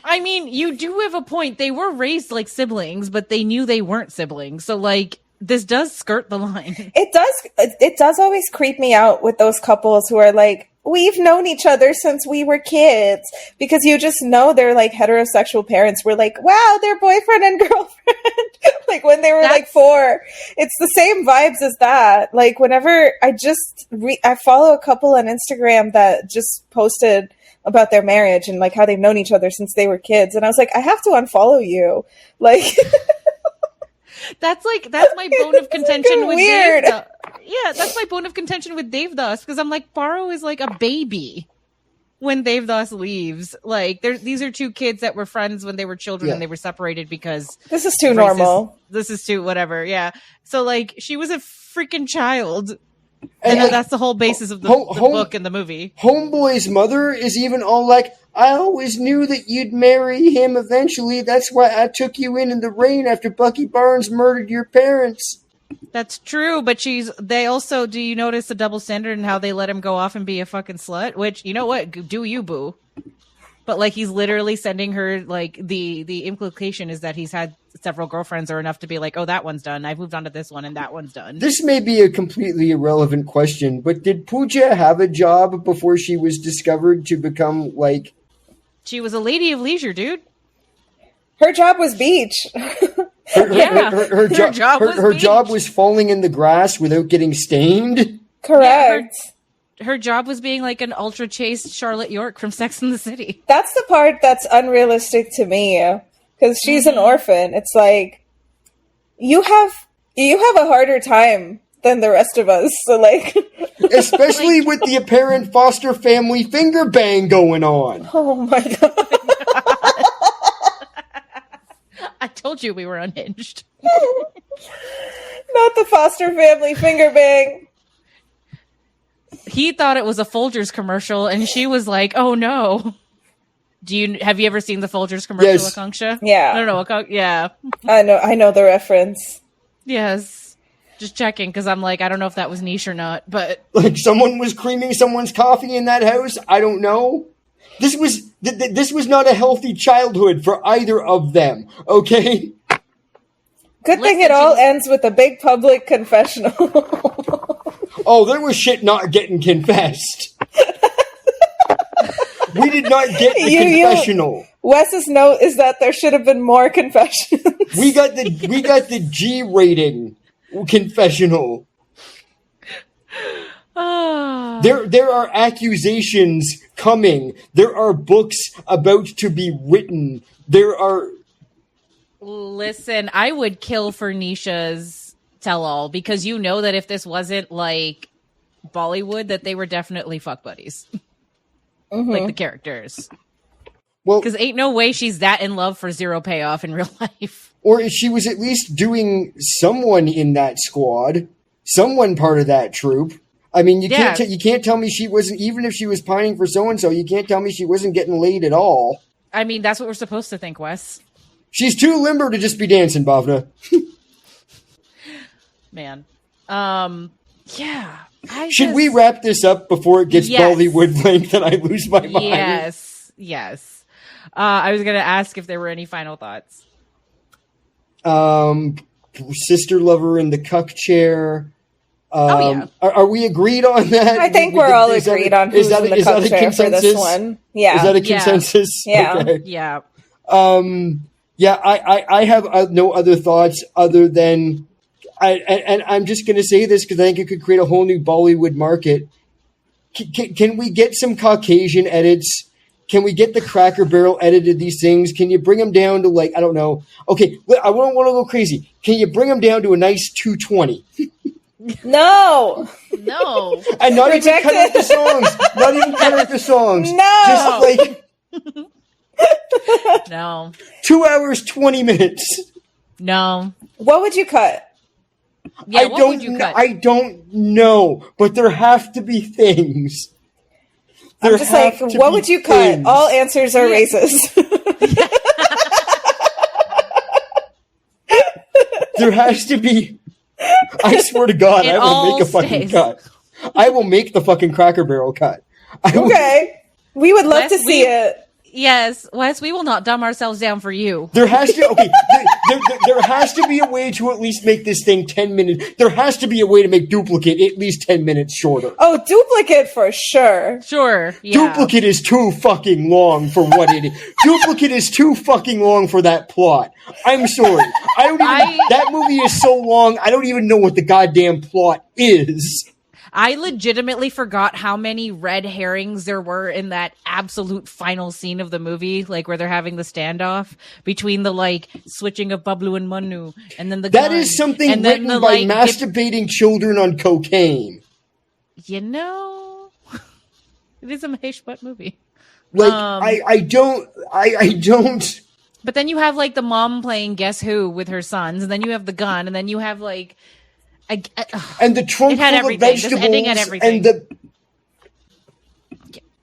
I mean, you do have a point. They were raised like siblings, but they knew they weren't siblings. So, like, this does skirt the line. It does always creep me out with those couples who are like, we've known each other since we were kids. Because you just know they're like heterosexual parents. We're like, wow, they're boyfriend and girlfriend. Like when they were like 4. It's the same vibes as that. Like whenever I follow a couple on Instagram that just posted about their marriage and like how they've known each other since they were kids. And I was like, I have to unfollow you. Like that's my bone of contention with weird. Dave. Yeah, that's my bone of contention with Dave Das because I'm like, Paro is like a baby when Dave Das leaves. Like these are two kids that were friends when they were children and they were separated because this is too normal. This is too whatever. Yeah. So like she was a freaking child. And that's the whole basis of the book and the movie. Homeboy's mother is even all like, I always knew that you'd marry him eventually. That's why I took you in the rain after Bucky Barnes murdered your parents. That's true, but they also, do you notice the double standard in how they let him go off and be a fucking slut? Which, you know what? Do you, boo? But like he's literally sending her like the implication is that he's had several girlfriends or enough to be like, oh, that one's done. I've moved on to this one and that one's done. This may be a completely irrelevant question, but did Pooja have a job before she was discovered to become like... She was a lady of leisure, dude. Her job was beach. Her job was falling in the grass without getting stained. Correct. Yeah, her job was being like an ultra chaste Charlotte York from Sex and the City. That's the part that's unrealistic to me because she's an orphan. It's like you have a harder time than the rest of us. So like, especially with the apparent foster family finger bang going on. Oh my god! I told you we were unhinged. Not the foster family finger bang. He thought it was a Folgers commercial, and she was like, "Oh no." Have you ever seen the Folgers commercial, yes. Akanksha? Yeah. No, yeah. I know the reference. Yes. Just checking, because I'm like, I don't know if that was niche or not, but... Like, someone was creaming someone's coffee in that house? I don't know. This was not a healthy childhood for either of them, okay? Good thing it all ends with a big public confessional. Oh, there was shit not getting confessed. We did not get the confessional. Wes's note is that there should have been more confessions. We got the G rating confessional. There are accusations coming. There are books about to be written. There are... Listen, I would kill for Nisha's tell-all, because you know that if this wasn't like Bollywood, that they were definitely fuck buddies. Mm-hmm. Like the characters. Well, Because ain't no way she's that in love for zero payoff in real life. or she was at least doing someone in that squad, someone part of that troop. I mean, you can't tell me she wasn't, even if she was pining for so-and-so, you can't tell me she wasn't getting laid at all. I mean, that's what we're supposed to think, Wes. She's too limber to just be dancing, Bhavna. Man. Yeah. Should we wrap this up before it gets Bollywood length and I lose my mind? Yes. I was going to ask if there were any final thoughts. Sister lover in the cuck chair. Are we agreed on that? I think we're all agreed on who's in the cuck chair for this one. Yeah. Is that a consensus? Yeah. Okay. Yeah. I have no other thoughts other than, and I'm just going to say this because I think it could create a whole new Bollywood market. Can we get some Caucasian edits? Can we get the Cracker Barrel edited these things? Can you bring them down to, like, I don't know. Okay, I don't want to go crazy. Can you bring them down to a nice 220? No. And not even cut out the songs. Not even cut out the songs. No. Just like No. 2 hours, 20 minutes. No. What would you cut? Yeah, what would you cut? I don't know, but there have to be things. I'm just like, what would you cut? Things. All answers are racist. There has to be. I swear to God, I will make a fucking cut. I will make the fucking Cracker Barrel cut. Okay. We would love to see it. Yes, Wes, we will not dumb ourselves down for you. There has to there has to be a way to at least make this thing 10 minutes. There has to be a way to make Duplicate at least 10 minutes shorter. Oh, Duplicate for sure. Sure. Yeah. Duplicate is too fucking long for what it is. Duplicate is too fucking long for that plot. I'm sorry. That movie is so long, I don't even know what the goddamn plot is. I legitimately forgot how many red herrings there were in that absolute final scene of the movie, like where they're having the standoff between the like switching of Bablu and Manu, and then the that gun, is something and written then by masturbating children on cocaine. You know, it is a Mahesh Bhatt movie. Like I don't. But then you have like the mom playing Guess Who with her sons, and then you have the gun, and then you have like. And the trunk full of vegetables and the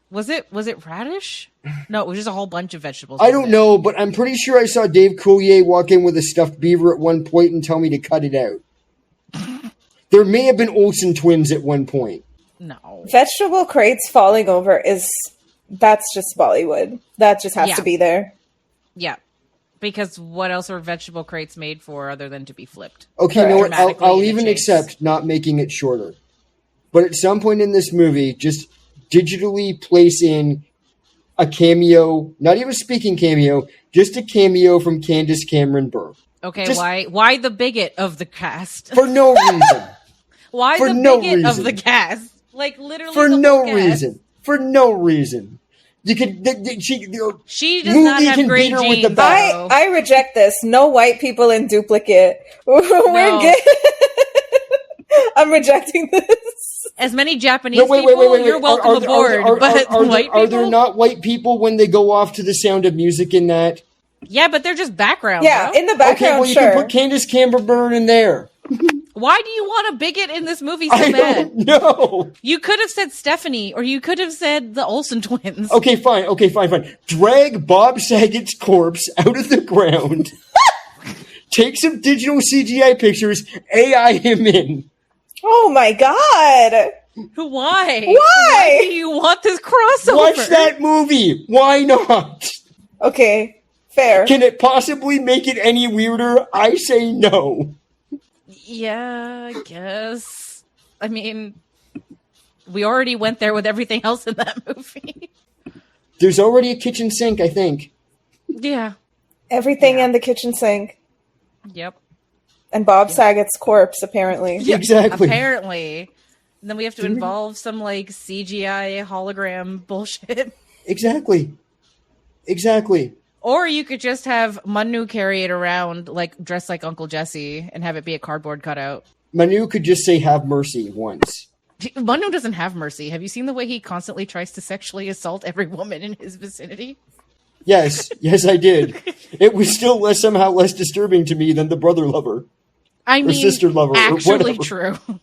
was it radish? No, it was just a whole bunch of vegetables. I don't know, but I'm pretty sure I saw Dave Coulier walk in with a stuffed beaver at one point and tell me to cut it out. There may have been Olsen twins at one point. No. Vegetable crates falling over that's just Bollywood. That just has to be there. Yeah. Because what else are vegetable crates made for other than to be flipped? Okay, you know what? I'll even accept not making it shorter. But at some point in this movie, just digitally place in a cameo, not even a speaking cameo, just a cameo from Candace Cameron Bure. Okay, just, why the bigot of the cast? For no reason. Why for the no bigot reason. of the cast? Like literally for the no cast. reason. For no reason. You could. She does not have great genes. I reject this. No white people in Duplicate. We're gay. I'm rejecting this. As many Japanese people, you're welcome aboard. But white people? Are there not white people when they go off to the Sound of Music in that? Yeah, but they're just background. Yeah, bro. in the background. Okay, well you can put Candace Cameron Bure in there. Why do you want a bigot in this movie so bad? I don't know. You could have said Stephanie, or you could have said the Olsen twins. Okay, fine. Drag Bob Saget's corpse out of the ground. Take some digital CGI pictures, AI him in. Oh my god. Why? Why do you want this crossover? Watch that movie. Why not? Okay, fair. Can it possibly make it any weirder? I say no. Yeah, I guess. I mean, we already went there with everything else in that movie. There's already a kitchen sink, I think. Yeah. Everything in the kitchen sink. Yep. And Bob Saget's corpse, apparently. Yeah, exactly. Apparently. And then we have to involve some, like, CGI hologram bullshit. Exactly. Or you could just have Manu carry it around, like, dressed like Uncle Jesse, and have it be a cardboard cutout. Manu could just say, have mercy once. Manu doesn't have mercy. Have you seen the way he constantly tries to sexually assault every woman in his vicinity? Yes, I did. It was still somehow less disturbing to me than the brother lover. I mean, or sister lover, actually or whatever. true.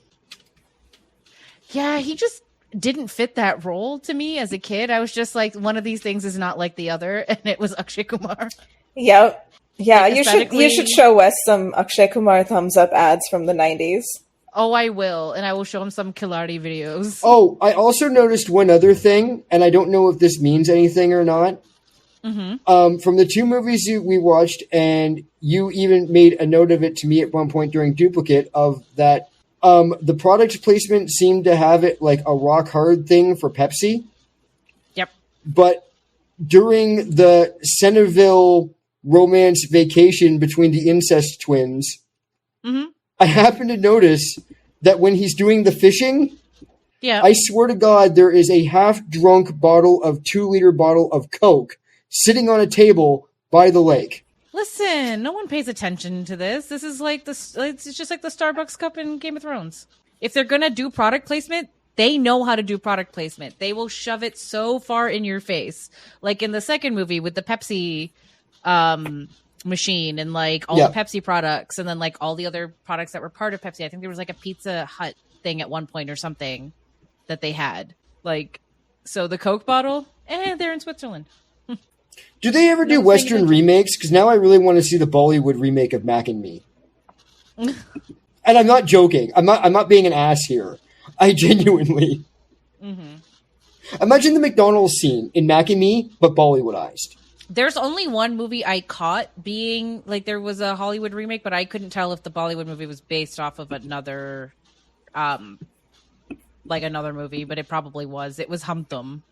Yeah, he just didn't fit that role to me as a kid. I was just like, one of these things is not like the other, and it was Akshay Kumar. Yep. Yeah, Like, you should show Wes some Akshay Kumar thumbs up ads from the 90s. Oh, I will, and I will show him some Killardi videos. Oh, I also noticed one other thing, and I don't know if this means anything or not. Mm-hmm. From the two movies we watched, and you even made a note of it to me at one point during Duplicate, of that the product placement seemed to have it like a rock hard thing for Pepsi. Yep. But during the Centerville romance vacation between the incest twins, Mm-hmm. I happened to notice that when he's doing the fishing, Yeah. I swear to God, there is a half-drunk bottle of 2-liter bottle of Coke sitting on a table by the lake. Listen, no one pays attention to this. This is like it's just like the Starbucks cup in Game of Thrones. If they're going to do product placement, they know how to do product placement. They will shove it so far in your face. Like in the second movie with the Pepsi machine and like all the Pepsi products, and then like all the other products that were part of Pepsi. I think there was like a Pizza Hut thing at one point or something that they had. Like, so the Coke bottle, they're in Switzerland. Do they ever do Western remakes? Because now I really want to see the Bollywood remake of Mac and Me. And I'm not joking. I'm not being an ass here. I genuinely. Mm-hmm. Imagine the McDonald's scene in Mac and Me, but Bollywoodized. There's only one movie I caught being like there was a Hollywood remake, but I couldn't tell if the Bollywood movie was based off of another, like another movie, but it probably was. It was Hum Tum,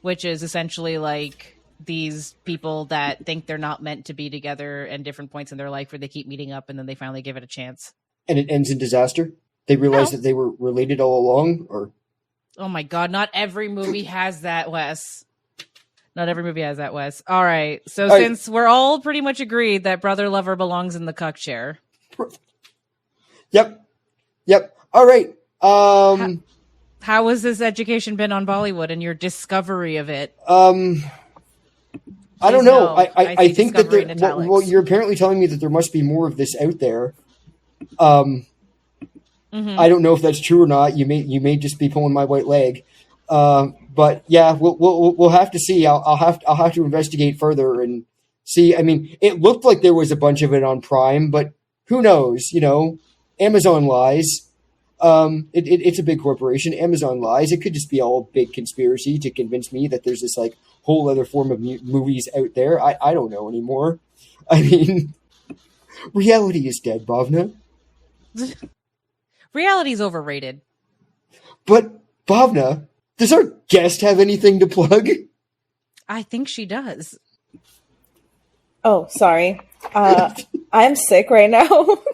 which is essentially like these people that think they're not meant to be together at different points in their life where they keep meeting up and then they finally give it a chance. And it ends in disaster? They realize that they were related all along? Or oh my God, not every movie has that, Wes. Not every movie has that, Wes. All right. So since we're all pretty much agreed that Brother Lover belongs in the cuck chair. Yep. All right. How has this education been on Bollywood and your discovery of it? I don't know. I think that there. Well, you're apparently telling me that there must be more of this out there. Mm-hmm. I don't know if that's true or not. You may just be pulling my white leg. But yeah, we'll have to see. I'll have to investigate further and see. I mean, it looked like there was a bunch of it on Prime, but who knows? You know, Amazon lies. It's a big corporation. Amazon lies. It could just be all a big conspiracy to convince me that there's this like whole other form of movies out there. I don't know anymore. I mean, reality is dead, Bhavna. Reality is overrated. But Bhavna, does our guest have anything to plug? I think she does. Oh, sorry. I'm sick right now,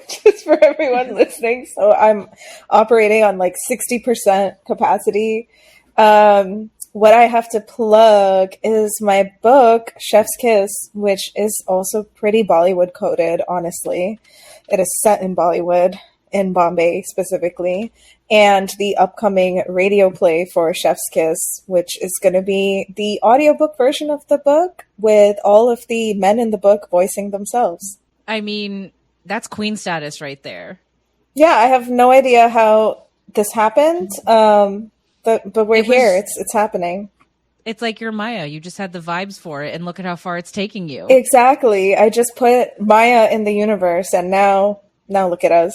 just for everyone listening. So I'm operating on like 60% capacity. What I have to plug is my book, Chef's Kiss, which is also pretty Bollywood coded, honestly. It is set in Bollywood, in Bombay specifically, and the upcoming radio play for Chef's Kiss, which is going to be the audiobook version of the book with all of the men in the book voicing themselves. I mean, that's queen status right there. Yeah, I have no idea how this happened, but we're here. It's happening. It's like you're Maya. You just had the vibes for it, and look at how far it's taking you. Exactly. I just put Maya in the universe, and now look at us.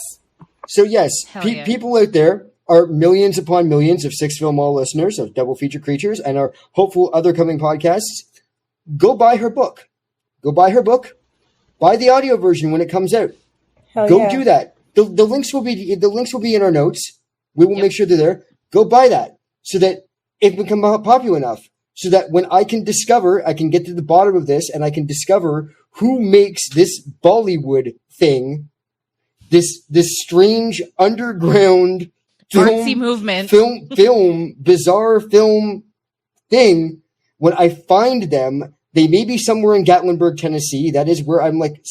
So yes, Yeah. people out there are millions upon millions of Sixville Mall listeners of Double Feature Creatures and our hopeful other coming podcasts. Go buy her book. Buy the audio version when it comes out. Go do that. The links will be in our notes. We will make sure they're there. Go buy that so that it will become popular enough so that when I can get to the bottom of this and I can discover who makes this Bollywood thing, this strange underground artsy movement, bizarre film thing. When I find them, they may be somewhere in Gatlinburg, Tennessee. That is where I'm like,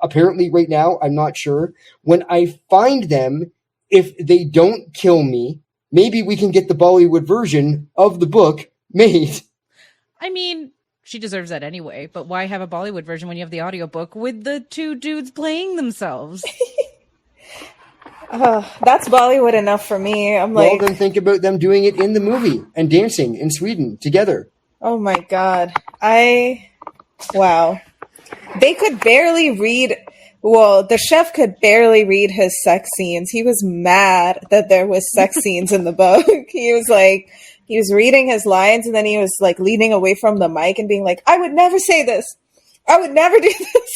apparently right now, I'm not sure. When I find them, if they don't kill me, maybe we can get the Bollywood version of the book made. I mean, she deserves that anyway. But why have a Bollywood version when you have the audiobook with the two dudes playing themselves? That's Bollywood enough for me. I'm like, well, then think about them doing it in the movie and dancing in Sweden together. oh my God. Wow. They could barely read. Well, the chef could barely read his sex scenes. He was mad that there was sex scenes in the book. He was reading his lines, and then he was like leaning away from the mic and being like, I would never say this. I would never do this.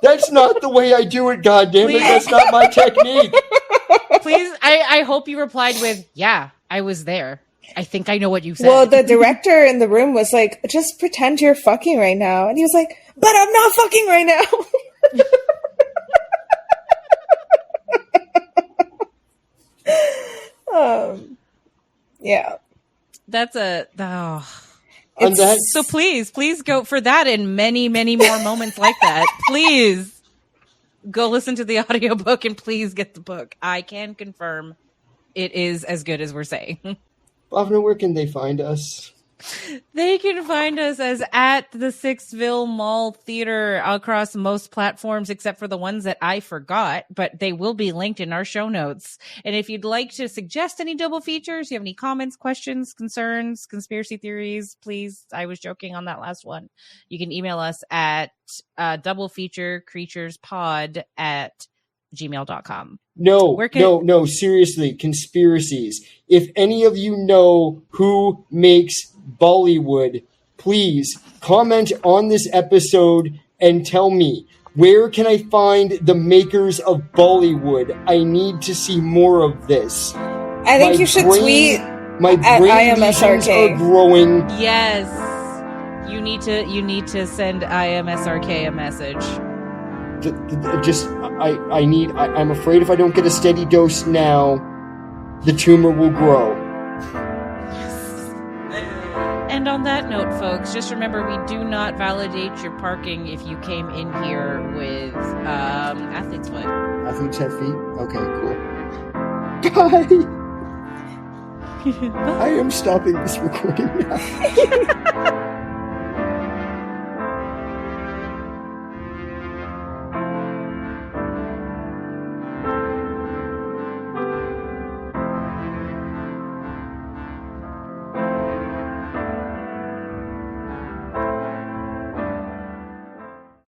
That's not the way I do it, goddammit. That's not my technique. Please, I hope you replied with, yeah, I was there. I think I know what you said. Well, the director in the room was like, just pretend you're fucking right now. And he was like, but I'm not fucking right now. Yeah. That's so please go for that and many, many more moments like that. Please go listen to the audiobook and please get the book. I can confirm it is as good as we're saying. Bhavna, where can they find us? They can find us as at the Sixville Mall Theater across most platforms except for the ones that I forgot, but they will be linked in our show notes. And if you'd like to suggest any double features, you have any comments, questions, concerns, conspiracy theories, please, I was joking on that last one. You can email us at doublefeaturecreaturespod@gmail.com. No, seriously, conspiracies. If any of you know who makes Bollywood, please comment on this episode and tell me, where can I find the makers of Bollywood? I need to see more of this. I think you should tweet my brain lesions are growing. Yes. You need to send IMSRK a message. I'm afraid if I don't get a steady dose now, the tumor will grow. And on that note, folks, just remember we do not validate your parking if you came in here with athlete's foot. Athletes have feet? Okay, cool. Bye! I am stopping this recording now.